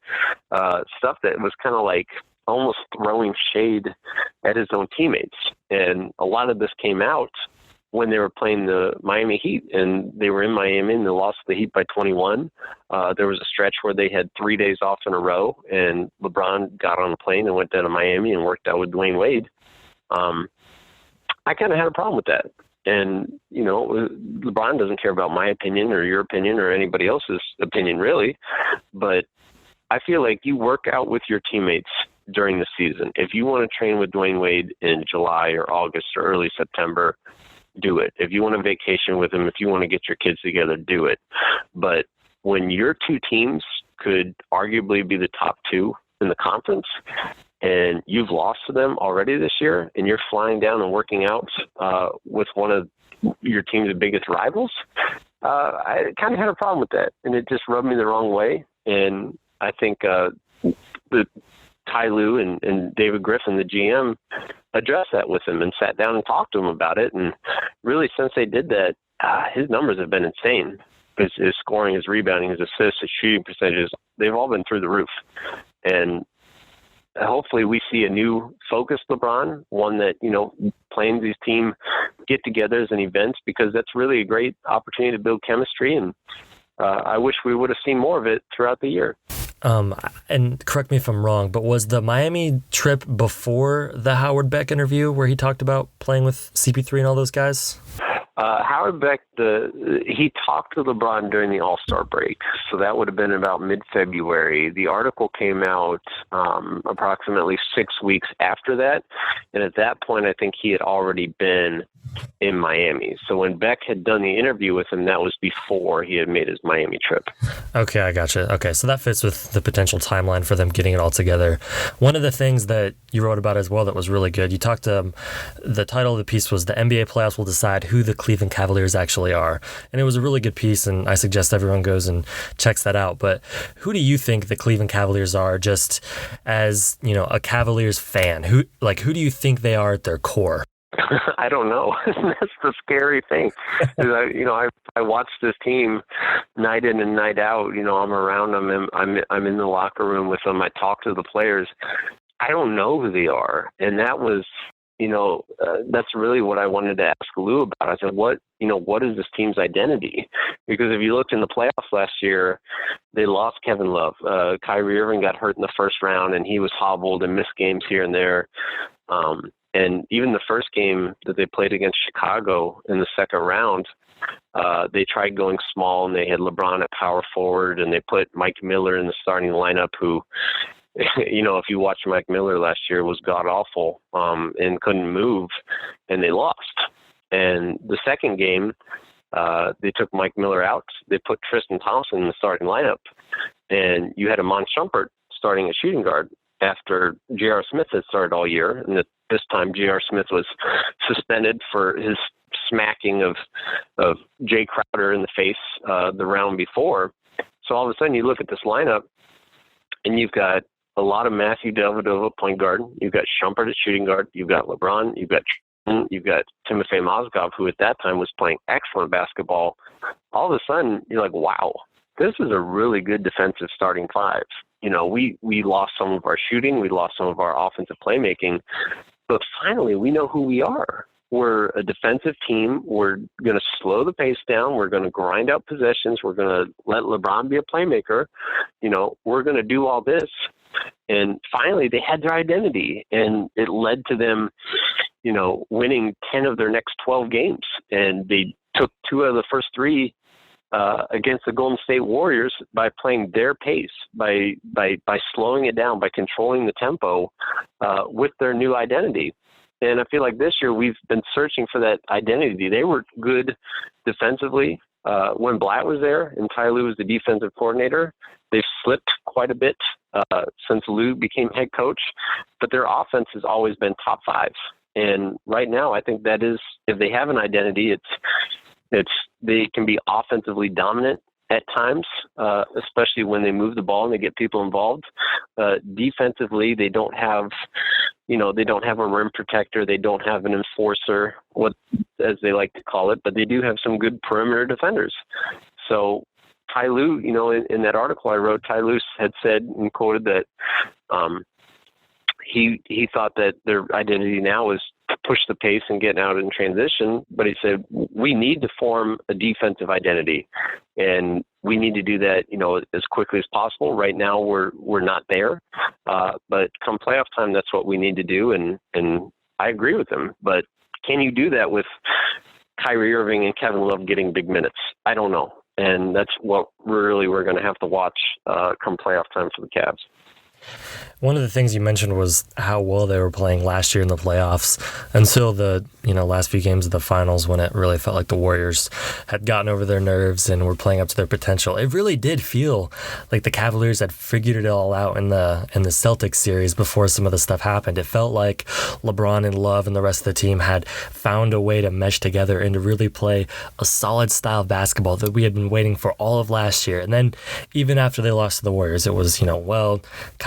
stuff that was kind of like almost throwing shade at his own teammates. And a lot of this came out when they were playing the Miami Heat, and they were in Miami and they lost the Heat by 21. There was a stretch where they had 3 days off in a row, and LeBron got on a plane and went down to Miami and worked out with Dwayne Wade. I kind of had a problem with that. And, LeBron doesn't care about my opinion or your opinion or anybody else's opinion, really. But I feel like you work out with your teammates during the season. If you want to train with Dwayne Wade in July or August or early September, do it. If you want to vacation with him, if you want to get your kids together, do it. But when your two teams could arguably be the top two in the conference, and you've lost to them already this year, and you're flying down and working out with one of your team's biggest rivals, I kind of had a problem with that, and it just rubbed me the wrong way. And I think the Ty Lue and David Griffin, the GM, addressed that with him and sat down and talked to him about it. And really, since they did that, his numbers have been insane. His scoring, his rebounding, his assists, his shooting percentages, they've all been through the roof. And hopefully we see a new focused LeBron, one that, playing these team get-togethers and events, because that's really a great opportunity to build chemistry. And I wish we would have seen more of it throughout the year. And correct me if I'm wrong, but was the Miami trip before the Howard Beck interview where he talked about playing with CP3 and all those guys? Howard Beck, he talked to LeBron during the All-Star break, so that would have been about mid-February. The article came out approximately 6 weeks after that, and at that point, I think he had already been in Miami. So when Beck had done the interview with him, that was before he had made his Miami trip. Okay, I gotcha. Okay, so that fits with the potential timeline for them getting it all together. One of the things that you wrote about as well that was really good, you talked the title of the piece was "The NBA Playoffs Will Decide Who the Cleveland Cavaliers Actually Are." And it was a really good piece, and I suggest everyone goes and checks that out. But who do you think the Cleveland Cavaliers are, just as, a Cavaliers fan? Who do you think they are at their core? I don't know. That's the scary thing. I watch this team night in and night out. I'm around them. I'm in the locker room with them. I talk to the players. I don't know who they are, and that was, that's really what I wanted to ask Lou about. I said, what is this team's identity? Because if you looked in the playoffs last year, they lost Kevin Love. Kyrie Irving got hurt in the first round, and he was hobbled and missed games here and there. And even the first game that they played against Chicago in the second round, they tried going small, and they had LeBron at power forward, and they put Mike Miller in the starting lineup, who, if you watch Mike Miller last year, was god-awful and couldn't move, and they lost. And the second game, they took Mike Miller out. They put Tristan Thompson in the starting lineup, and you had Iman Shumpert starting at shooting guard after J.R. Smith had started all year, and this time J.R. Smith was suspended for his smacking of Jay Crowder in the face the round before. So all of a sudden you look at this lineup, and you've got a lot of Matthew Dellavedova point guard. You've got Shumpert at shooting guard. You've got LeBron. You've got You've got Timofey Mozgov, who at that time was playing excellent basketball. All of a sudden, you're like, wow, this is a really good defensive starting five. We lost some of our shooting. We lost some of our offensive playmaking. But finally, we know who we are. We're a defensive team. We're going to slow the pace down. We're going to grind out possessions. We're going to let LeBron be a playmaker. We're going to do all this. And finally, they had their identity, and it led to them, winning 10 of their next 12 games. And they took 2 of the first 3 against the Golden State Warriors by playing their pace, by slowing it down, by controlling the tempo with their new identity. And I feel like this year we've been searching for that identity. They were good defensively when Blatt was there and Ty Lue was the defensive coordinator. They've slipped quite a bit since Lue became head coach, but their offense has always been top 5. And right now, I think that is, if they have an identity, they can be offensively dominant at times, especially when they move the ball and they get people involved. Defensively, they don't have a rim protector. They don't have an enforcer, as they like to call it, but they do have some good perimeter defenders. So Ty Lue, in that article I wrote, Ty Lue had said and quoted that he thought that their identity now is to push the pace and get out in transition. But he said, we need to form a defensive identity, and we need to do that, as quickly as possible. Right now, we're not there. But come playoff time, that's what we need to do. And I agree with him. But can you do that with Kyrie Irving and Kevin Love getting big minutes? I don't know. And that's what really we're going to have to watch come playoff time for the Cavs. One of the things you mentioned was how well they were playing last year in the playoffs until the last few games of the finals, when it really felt like the Warriors had gotten over their nerves and were playing up to their potential. It really did feel like the Cavaliers had figured it all out in the Celtics series before some of the stuff happened. It felt like LeBron and Love and the rest of the team had found a way to mesh together and to really play a solid style of basketball that we had been waiting for all of last year. And then even after they lost to the Warriors, it was,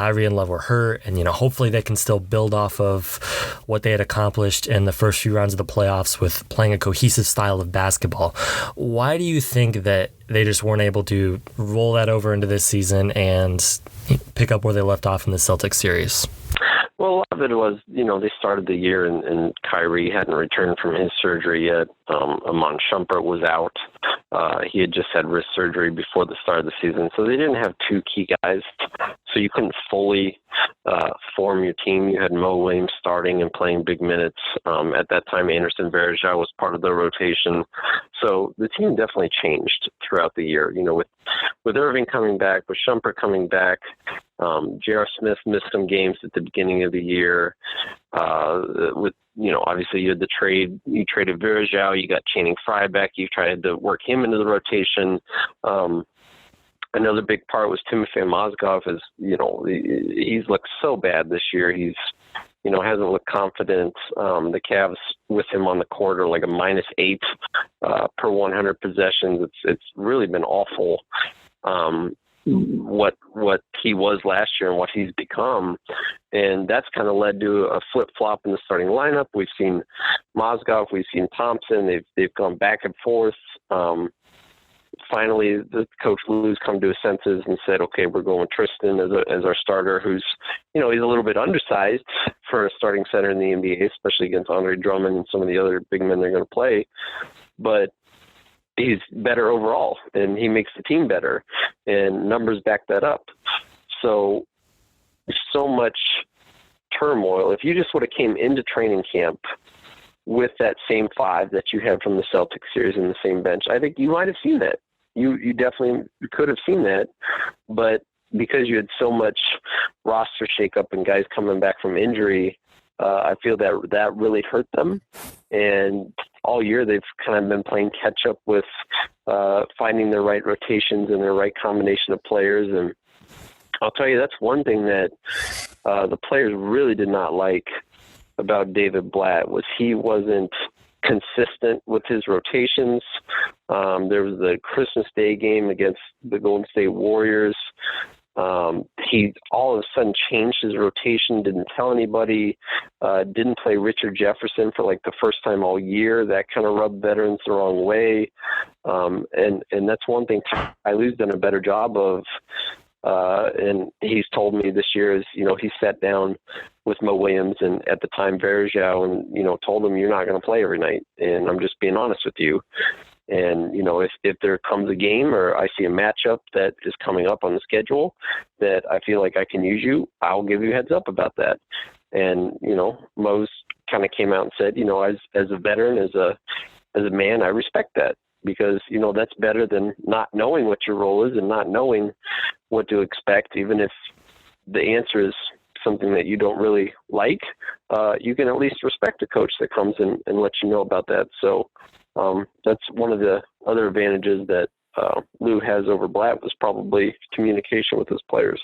Kyrie and Love were hurt, and hopefully they can still build off of what they had accomplished in the first few rounds of the playoffs with playing a cohesive style of basketball. Why do you think that they just weren't able to roll that over into this season and pick up where they left off in the Celtics series? Well, a lot of it was, they started the year and Kyrie hadn't returned from his surgery yet. Amon Shumpert was out. He had just had wrist surgery before the start of the season. So they didn't have 2 key guys. So you couldn't fully form your team. You had Mo Williams starting and playing big minutes. At that time, Anderson Varejao was part of the rotation. So the team definitely changed throughout the year. With Irving coming back, with Shumpert coming back, J.R. Smith missed some games at the beginning of the year. Obviously you had the trade. You traded Varejao. You got Channing Frye back. You tried to work him into the rotation. Another big part was Timofey Mozgov. He's looked so bad this year. He's hasn't looked confident. The Cavs with him on the court are like a -8 per 100 possessions. It's really been awful. What he was last year and what he's become, and that's kind of led to a flip-flop in the starting lineup. We've seen Mozgov, we've seen Thompson. They've gone back and forth. Finally, the coach Lou's come to his senses and said, "Okay, we're going with Tristan as our starter, who's he's a little bit undersized for a starting center in the NBA, especially against Andre Drummond and some of the other big men they're going to play, but he's better overall, and he makes the team better, and numbers back that up." So much turmoil. If you just would have came into training camp with that same 5 that you had from the Celtics series in the same bench, I think you might have seen that. You definitely could have seen that, but because you had so much roster shakeup and guys coming back from injury, I feel that really hurt them. And all year they've kind of been playing catch up with finding the right rotations and the right combination of players. And I'll tell you, that's one thing that the players really did not like about David Blatt was he wasn't consistent with his rotations. There was the Christmas Day game against the Golden State Warriors He all of a sudden changed his rotation, didn't tell anybody, didn't play Richard Jefferson for like the first time all year. That kind of rubbed veterans the wrong way. And that's one thing Ty Lue's done a better job of. And he's told me this year is, he sat down with Mo Williams and at the time Verjao and, told him, you're not going to play every night. And I'm just being honest with you. And, if there comes a game or I see a matchup that is coming up on the schedule that I feel like I can use you, I'll give you a heads up about that. And, Mo's kind of came out and said, as a veteran, as a man, I respect that because, that's better than not knowing what your role is and not knowing what to expect, even if the answer is something that you don't really like, you can at least respect a coach that comes in and lets you know about that. So, that's one of the other advantages that Lue has over Blatt was probably communication with his players.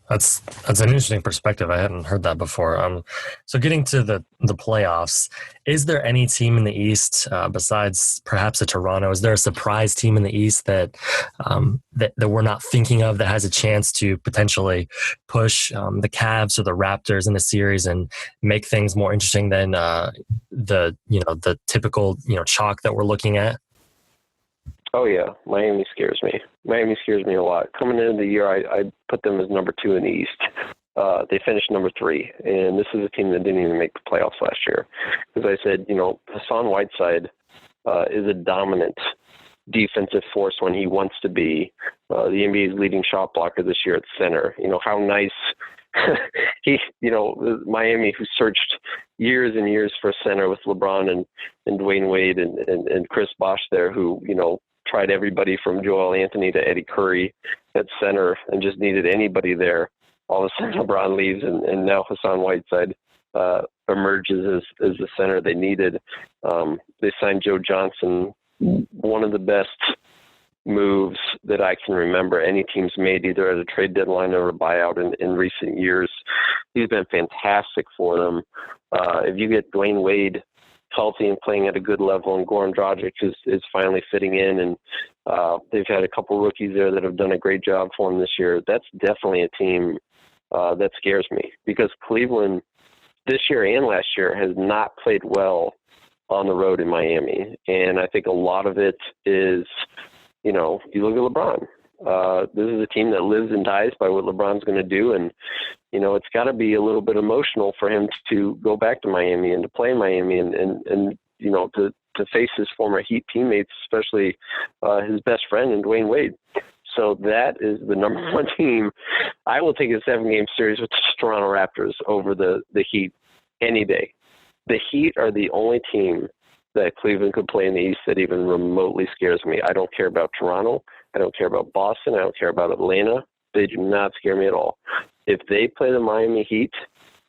That's an interesting perspective. I hadn't heard that before. So getting to the playoffs, is there any team in the East besides perhaps a Toronto? Is there a surprise team in the East that we're not thinking of that has a chance to potentially push the Cavs or the Raptors in a series and make things more interesting than the typical chalk that we're looking at? Oh, yeah. Miami scares me. Miami scares me a lot. Coming into the year, I put them as number 2 in the East. They finished number 3, and this is a team that didn't even make the playoffs last year. As I said, Hassan Whiteside is a dominant defensive force when he wants to be. The NBA's leading shot blocker this year at center. How nice Miami, who searched years and years for a center with LeBron and Dwayne Wade and Chris Bosh there, who, tried everybody from Joel Anthony to Eddie Curry at center and just needed anybody there. All of a sudden LeBron leaves and now Hassan Whiteside emerges as the center they needed. They signed Joe Johnson, one of the best moves that I can remember any team's made, either at a trade deadline or a buyout in recent years. He's been fantastic for them. If you get Dwayne Wade healthy and playing at a good level, and Goran Dragic is finally fitting in, and they've had a couple rookies there that have done a great job for them this year. That's definitely a team that scares me because Cleveland this year and last year has not played well on the road in Miami. And I think a lot of it is, you look at LeBron. This is a team that lives and dies by what LeBron's going to do. And, it's got to be a little bit emotional for him to go back to Miami and to play Miami and to face his former Heat teammates, especially his best friend in Dwayne Wade. So that is the number 1 team. I will take a 7-game series with the Toronto Raptors over the Heat any day. The Heat are the only team that Cleveland could play in the East that even remotely scares me. I don't care about Toronto. I don't care about Boston. I don't care about Atlanta. They do not scare me at all. If they play the Miami Heat,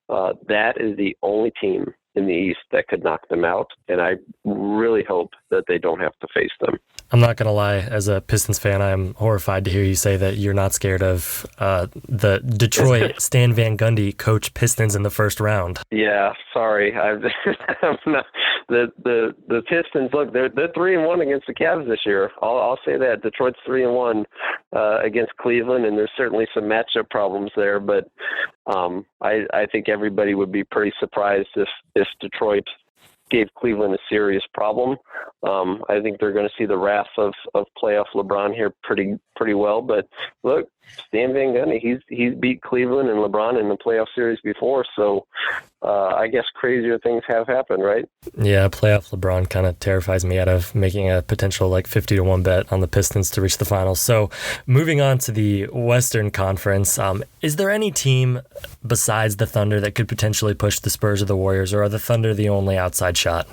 that is the only team in the East that could knock them out, and I really hope that they don't have to face them. I'm not going to lie, as a Pistons fan, I'm horrified to hear you say that you're not scared of the Detroit Stan Van Gundy coach Pistons in the first round. Yeah, sorry. I'm not, the Pistons, look, they're 3-1 against the Cavs this year. I'll say that. Detroit's 3-1 against Cleveland, and there's certainly some matchup problems there, but I think everybody would be pretty surprised if Detroit gave Cleveland a serious problem. I think they're going to see the wrath of playoff LeBron here pretty well. But look, Stan Van Gundy, he's beat Cleveland and LeBron in the playoff series before. So I guess crazier things have happened, right? Yeah, playoff LeBron kind of terrifies me out of making a potential 50-1 bet on the Pistons to reach the finals. So moving on to the Western Conference, is there any team besides the Thunder that could potentially push the Spurs or the Warriors, or are the Thunder the only outside shot?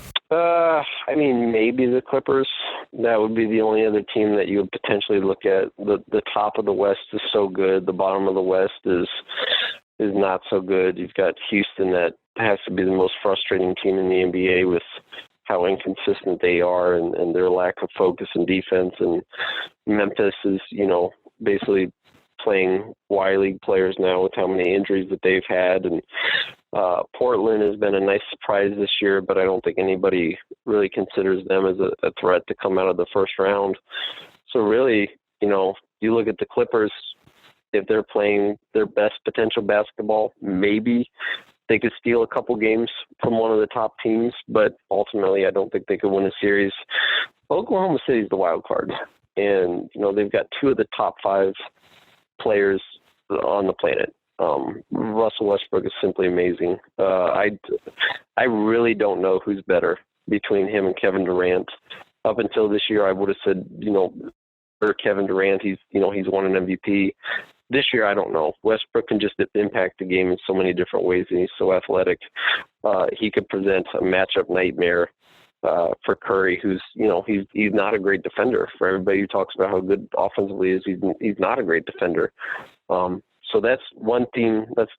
Maybe the Clippers. That would be the only other team that you would potentially look at. The top of the West is so good. The bottom of the West is not so good. You've got Houston that has to be the most frustrating team in the NBA with how inconsistent they are and their lack of focus and defense. And Memphis is, basically playing Y League players now with how many injuries that they've had. And Portland has been a nice surprise this year, but I don't think anybody really considers them as a threat to come out of the first round. So really, you look at the Clippers, if they're playing their best potential basketball, maybe they could steal a couple games from one of the top teams, but ultimately I don't think they could win a series. Oklahoma City's the wild card, and they've got two of the top 5 players on the planet. Russell Westbrook is simply amazing. I really don't know who's better between him and Kevin Durant. Up until this year, I would have said, for Kevin Durant, he's won an MVP. This year, I don't know. Westbrook can just impact the game in so many different ways, and he's so athletic. He could present a matchup nightmare for Curry, who's, he's not a great defender. For everybody who talks about how good offensively is, he's not a great defender. So that's one team. That's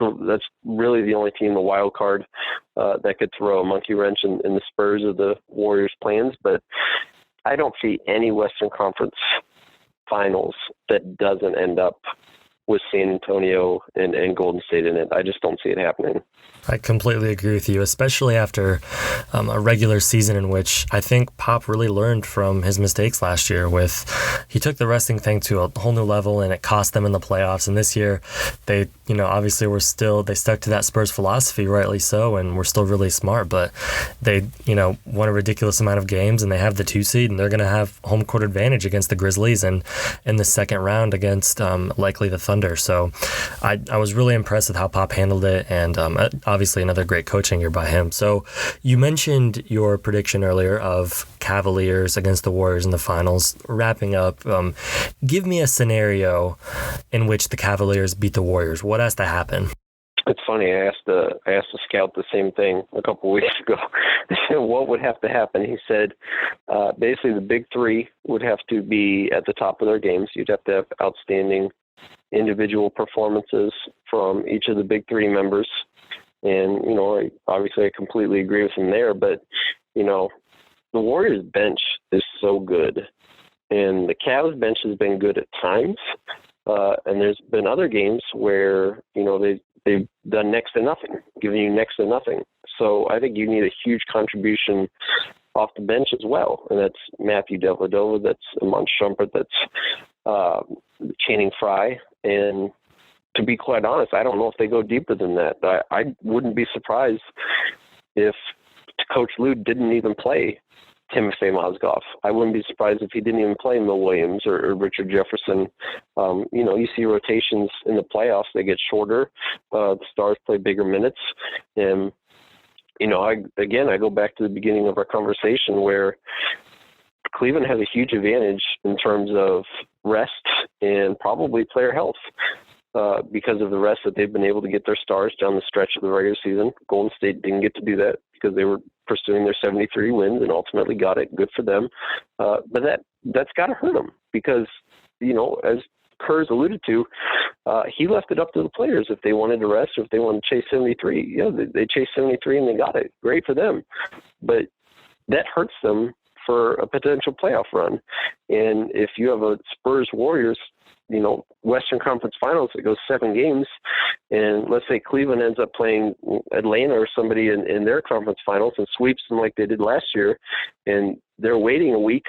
really the only team, the wild card, that could throw a monkey wrench in the Spurs of the Warriors' plans. But I don't see any Western Conference Finals that doesn't end up with San Antonio and Golden State in it. I just don't see it happening. I completely agree with you, especially after a regular season in which I think Pop really learned from his mistakes last year. He took the resting thing to a whole new level, and it cost them in the playoffs. And this year, they obviously they stuck to that Spurs philosophy, rightly so, and we're still really smart. But they won a ridiculous amount of games, and they have the 2 seed, and they're going to have home court advantage against the Grizzlies and in the second round against likely the Thunder. So I was really impressed with how Pop handled it, and obviously another great coaching year by him. So you mentioned your prediction earlier of Cavaliers against the Warriors in the finals. Wrapping up, give me a scenario in which the Cavaliers beat the Warriors. What has to happen? It's funny. I asked a scout the same thing a couple of weeks ago. I said, what would have to happen? He said, basically the big 3 would have to be at the top of their games. You'd have to have outstanding individual performances from each of the big 3 members. And, I completely agree with him there. But, the Warriors bench is so good. And the Cavs bench has been good at times. And there's been other games where, they've done next to nothing, giving you next to nothing. So I think you need a huge contribution off the bench as well. And that's Matthew Dellavedova, that's Iman Shumpert, that's Channing Frye. And to be quite honest, I don't know if they go deeper than that. I wouldn't be surprised if Coach Lue didn't even play Timofey Mozgov. I wouldn't be surprised if he didn't even play Mo Williams or Richard Jefferson. You see rotations in the playoffs, they get shorter. The stars play bigger minutes. And, I go back to the beginning of our conversation where Cleveland has a huge advantage in terms of rest and probably player health. Because of the rest that they've been able to get their stars down the stretch of the regular season. Golden State didn't get to do that because they were pursuing their 73 wins and ultimately got it. Good for them. But that's got to hurt them because, as Kerr's alluded to, he left it up to the players if they wanted to rest or if they wanted to chase 73. They chased 73 and they got it. Great for them. But that hurts them for a potential playoff run. And if you have a Spurs-Warriors Western Conference Finals that goes 7 games, and let's say Cleveland ends up playing Atlanta or somebody in their conference finals and sweeps them like they did last year, and they're waiting a week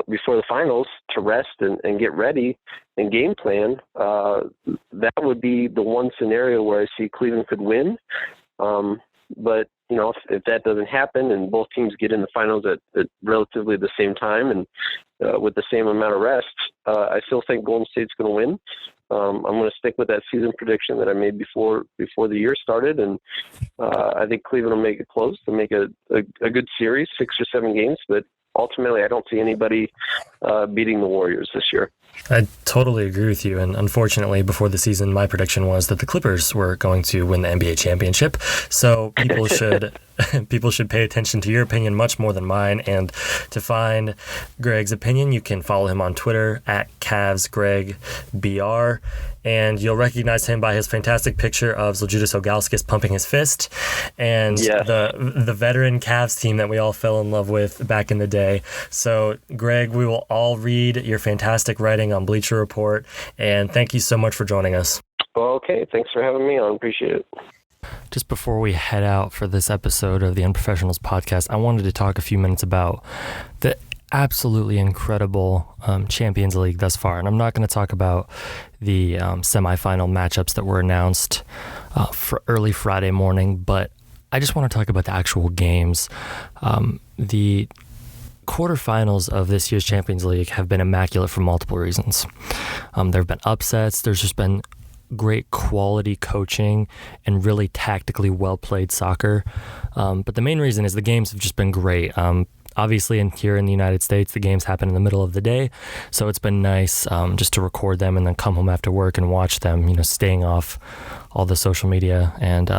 before the finals to rest and get ready and game plan, that would be the one scenario where I see Cleveland could win. But if that doesn't happen and both teams get in the finals at relatively the same time and with the same amount of rest, I still think Golden State's going to win. I'm going to stick with that season prediction that I made before the year started, and I think Cleveland will make it close. They'll make a good series, 6 or 7 games, but ultimately I don't see anybody beating the Warriors this year. I totally agree with you, and unfortunately, before the season, my prediction was that the Clippers were going to win the NBA championship. So people should pay attention to your opinion much more than mine. And to find Greg's opinion, you can follow him on Twitter at CavsGregBR, and you'll recognize him by his fantastic picture of Zalgiris Ogauskas pumping his fist, and the veteran Cavs team that we all fell in love with back in the day. So, Greg, we will all read your fantastic writing on Bleacher Report, and thank you so much for joining us. Okay, thanks for having me on. Appreciate it. Just before we head out for this episode of the Unprofessionals Podcast, I wanted to talk a few minutes about the absolutely incredible Champions League thus far. And I'm not going to talk about the semifinal matchups that were announced for early Friday morning, but I just want to talk about the actual games. The quarterfinals of this year's Champions League have been immaculate for multiple reasons. There have been upsets. There's just been great quality coaching and really tactically well-played soccer. But the main reason is the games have just been great. Obviously, here in the United States, the games happen in the middle of the day, so it's been nice just to record them and then come home after work and watch them, staying off all the social media and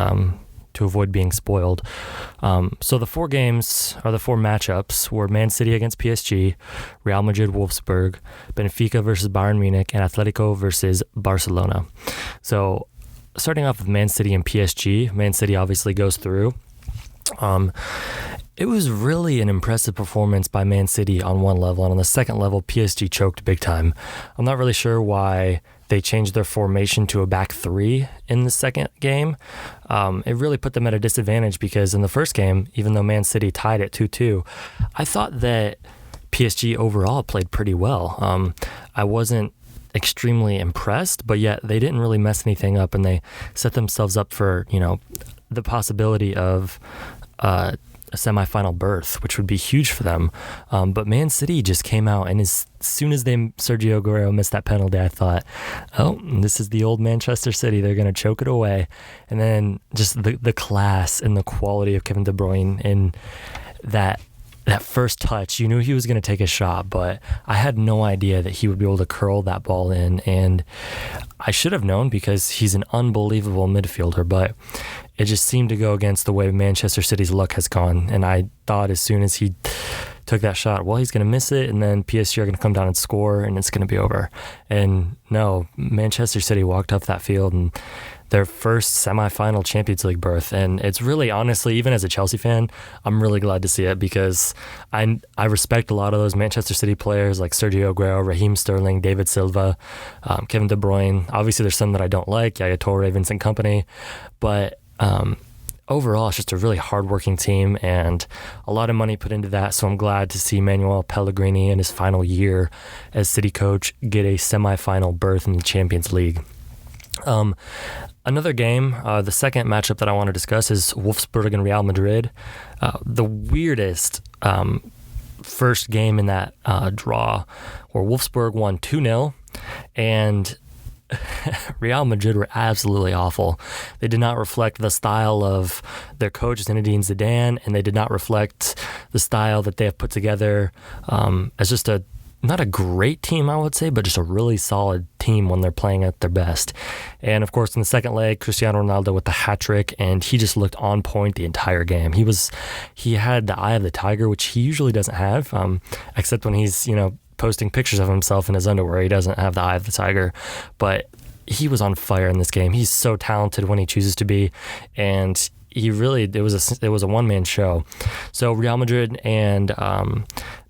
to avoid being spoiled. So the four games, or the four matchups, were Man City against PSG, Real Madrid Wolfsburg, Benfica versus Bayern Munich, and Atletico versus Barcelona. So starting off with Man City and PSG, Man City obviously goes through. It was really an impressive performance by Man City on one level, and on the second level, PSG choked big time. I'm not really sure why they changed their formation to a back three in the second game. It really put them at a disadvantage because in the first game, even though Man City tied at 2-2, I thought that PSG overall played pretty well. I wasn't extremely impressed, but yet they didn't really mess anything up, and they set themselves up for, the possibility of a semifinal berth, which would be huge for them. But Man City just came out, and as soon as Sergio Aguero missed that penalty, I thought, oh, this is the old Manchester City. They're going to choke it away. And then just the class and the quality of Kevin De Bruyne in that first touch, you knew he was going to take a shot, but I had no idea that he would be able to curl that ball in. And I should have known because he's an unbelievable midfielder, but it just seemed to go against the way Manchester City's luck has gone. And I thought as soon as he took that shot, well, he's going to miss it, and then PSG are going to come down and score, and it's going to be over. And no, Manchester City walked off that field and their first semifinal Champions League berth. And it's really, honestly, even as a Chelsea fan, I'm really glad to see it because I respect a lot of those Manchester City players like Sergio Aguero, Raheem Sterling, David Silva, Kevin De Bruyne. Obviously, there's some that I don't like, Yaya Toure, Vincent Kompany, but overall, it's just a really hardworking team and a lot of money put into that. So I'm glad to see Manuel Pellegrini in his final year as City coach get a semifinal berth in the Champions League. Another game, the second matchup that I want to discuss is Wolfsburg and Real Madrid. The weirdest first game in that draw where Wolfsburg won 2-0 and Real Madrid were absolutely awful. They did not reflect the style of their coach, Zinedine Zidane, and they did not reflect the style that they have put together as just not a great team, I would say, but just a really solid team when they're playing at their best. And of course, in the second leg, Cristiano Ronaldo with the hat trick, and he just looked on point the entire game. He had the eye of the tiger, which he usually doesn't have, except when he's, posting pictures of himself in his underwear. He doesn't have the eye of the tiger, but he was on fire in this game. He's so talented when he chooses to be, and it was a one-man show. So Real Madrid and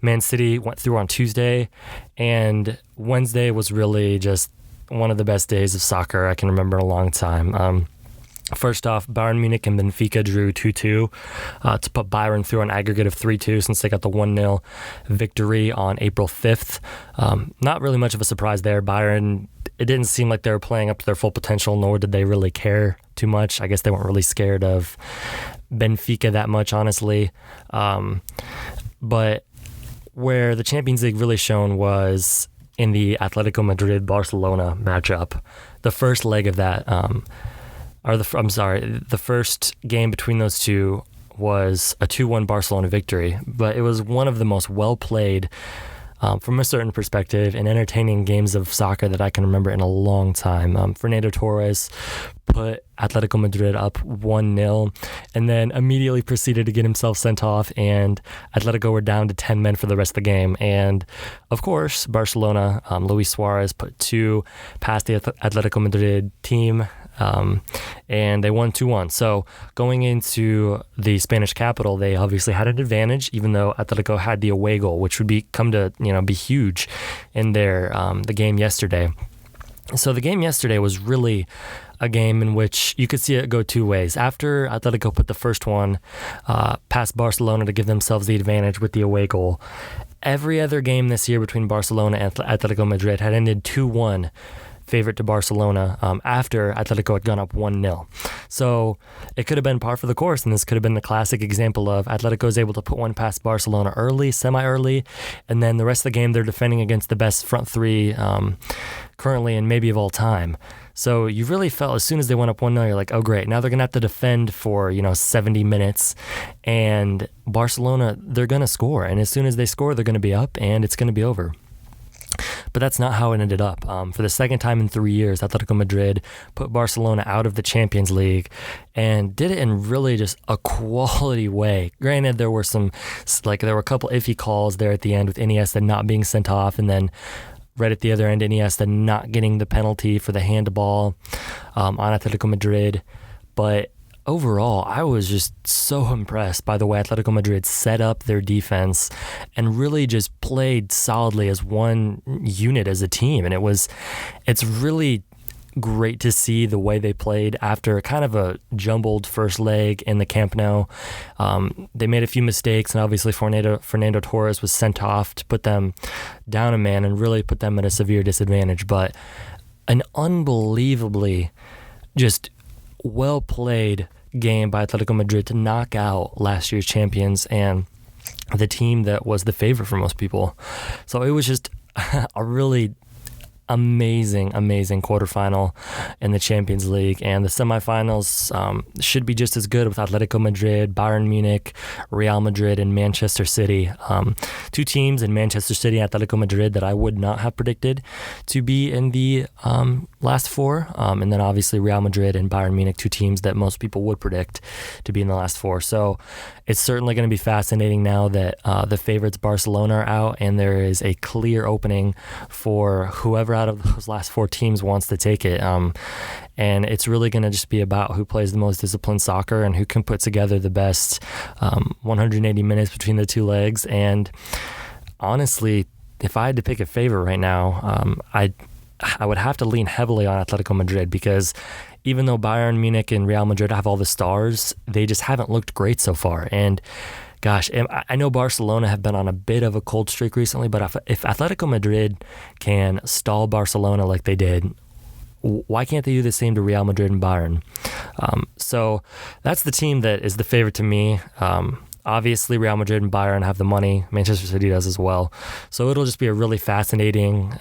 Man City went through on Tuesday, and Wednesday was really just one of the best days of soccer I can remember in a long time. First off, Bayern Munich and Benfica drew 2-2 to put Bayern through an aggregate of 3-2 since they got the 1-0 victory on April 5th. Not really much of a surprise there. Bayern, it didn't seem like they were playing up to their full potential, nor did they really care too much. I guess they weren't really scared of Benfica that much, honestly. But where the Champions League really shone was in the Atletico Madrid-Barcelona matchup. The first leg of that... the first game between those two was a 2-1 Barcelona victory, but it was one of the most well-played, from a certain perspective, and entertaining games of soccer that I can remember in a long time. Fernando Torres put Atletico Madrid up 1-0 and then immediately proceeded to get himself sent off, and Atletico were down to 10 men for the rest of the game. And of course, Barcelona, Luis Suarez put 2 past the Atletico Madrid team, and they won 2-1. So going into the Spanish capital, they obviously had an advantage, even though Atletico had the away goal, which would be huge in the game yesterday. So the game yesterday was really a game in which you could see it go two ways. After Atletico put the first one past Barcelona to give themselves the advantage with the away goal, every other game this year between Barcelona and Atletico Madrid had ended 2-1 favorite to Barcelona after Atletico had gone up 1-0. So it could have been par for the course, and this could have been the classic example of Atletico is able to put one past Barcelona early, semi-early, and then the rest of the game they're defending against the best front three currently and maybe of all time. So you really felt as soon as they went up 1-0, you're like, oh great, now they're going to have to defend for 70 minutes, and Barcelona, they're going to score, and as soon as they score, they're going to be up, and it's going to be over. But that's not how it ended up. For the second time in 3 years, Atletico Madrid put Barcelona out of the Champions League and did it in really just a quality way. Granted, there were a couple iffy calls there at the end with Iniesta not being sent off, and then right at the other end, Iniesta not getting the penalty for the handball on Atletico Madrid. But overall, I was just so impressed by the way Atletico Madrid set up their defense and really just played solidly as one unit, as a team. And it's really great to see the way they played after kind of a jumbled first leg in the Camp Nou. They made a few mistakes, and obviously Fernando Torres was sent off to put them down a man and really put them at a severe disadvantage. But an unbelievably just well-played game by Atletico Madrid to knock out last year's champions and the team that was the favorite for most people. So it was just a really amazing quarterfinal in the Champions League, and the semifinals should be just as good with Atletico Madrid, Bayern Munich, Real Madrid, and Manchester City. Two teams in Manchester City and Atletico Madrid that I would not have predicted to be in the last four, and then obviously Real Madrid and Bayern Munich, two teams that most people would predict to be in the last four. So it's certainly going to be fascinating now that the favorites Barcelona are out, and there is a clear opening for whoever out of those last four teams wants to take it. And it's really going to just be about who plays the most disciplined soccer and who can put together the best 180 minutes between the two legs. And honestly, if I had to pick a favorite right now, I would have to lean heavily on Atletico Madrid, because even though Bayern Munich and Real Madrid have all the stars, they just haven't looked great so far. And gosh, I know Barcelona have been on a bit of a cold streak recently, but if Atletico Madrid can stall Barcelona like they did, why can't they do the same to Real Madrid and Bayern? So that's the team that is the favorite to me. Obviously, Real Madrid and Bayern have the money. Manchester City does as well. So it'll just be a really fascinating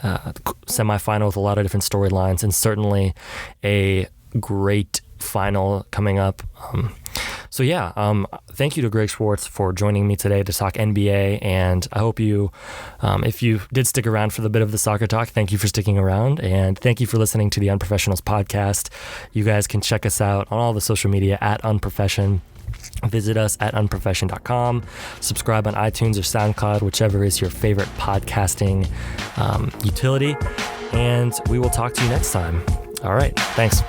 semifinal with a lot of different storylines, and certainly a great final coming up. Thank you to Greg Swartz for joining me today to talk NBA, and I hope you, if you did stick around for the bit of the soccer talk, thank you for sticking around, and thank you for listening to the Unprofessionals Podcast. You guys can check us out on all the social media at Unprofession. Visit us at unprofession.com. Subscribe on iTunes or SoundCloud, whichever is your favorite podcasting utility, and we will talk to you next time. All right, thanks.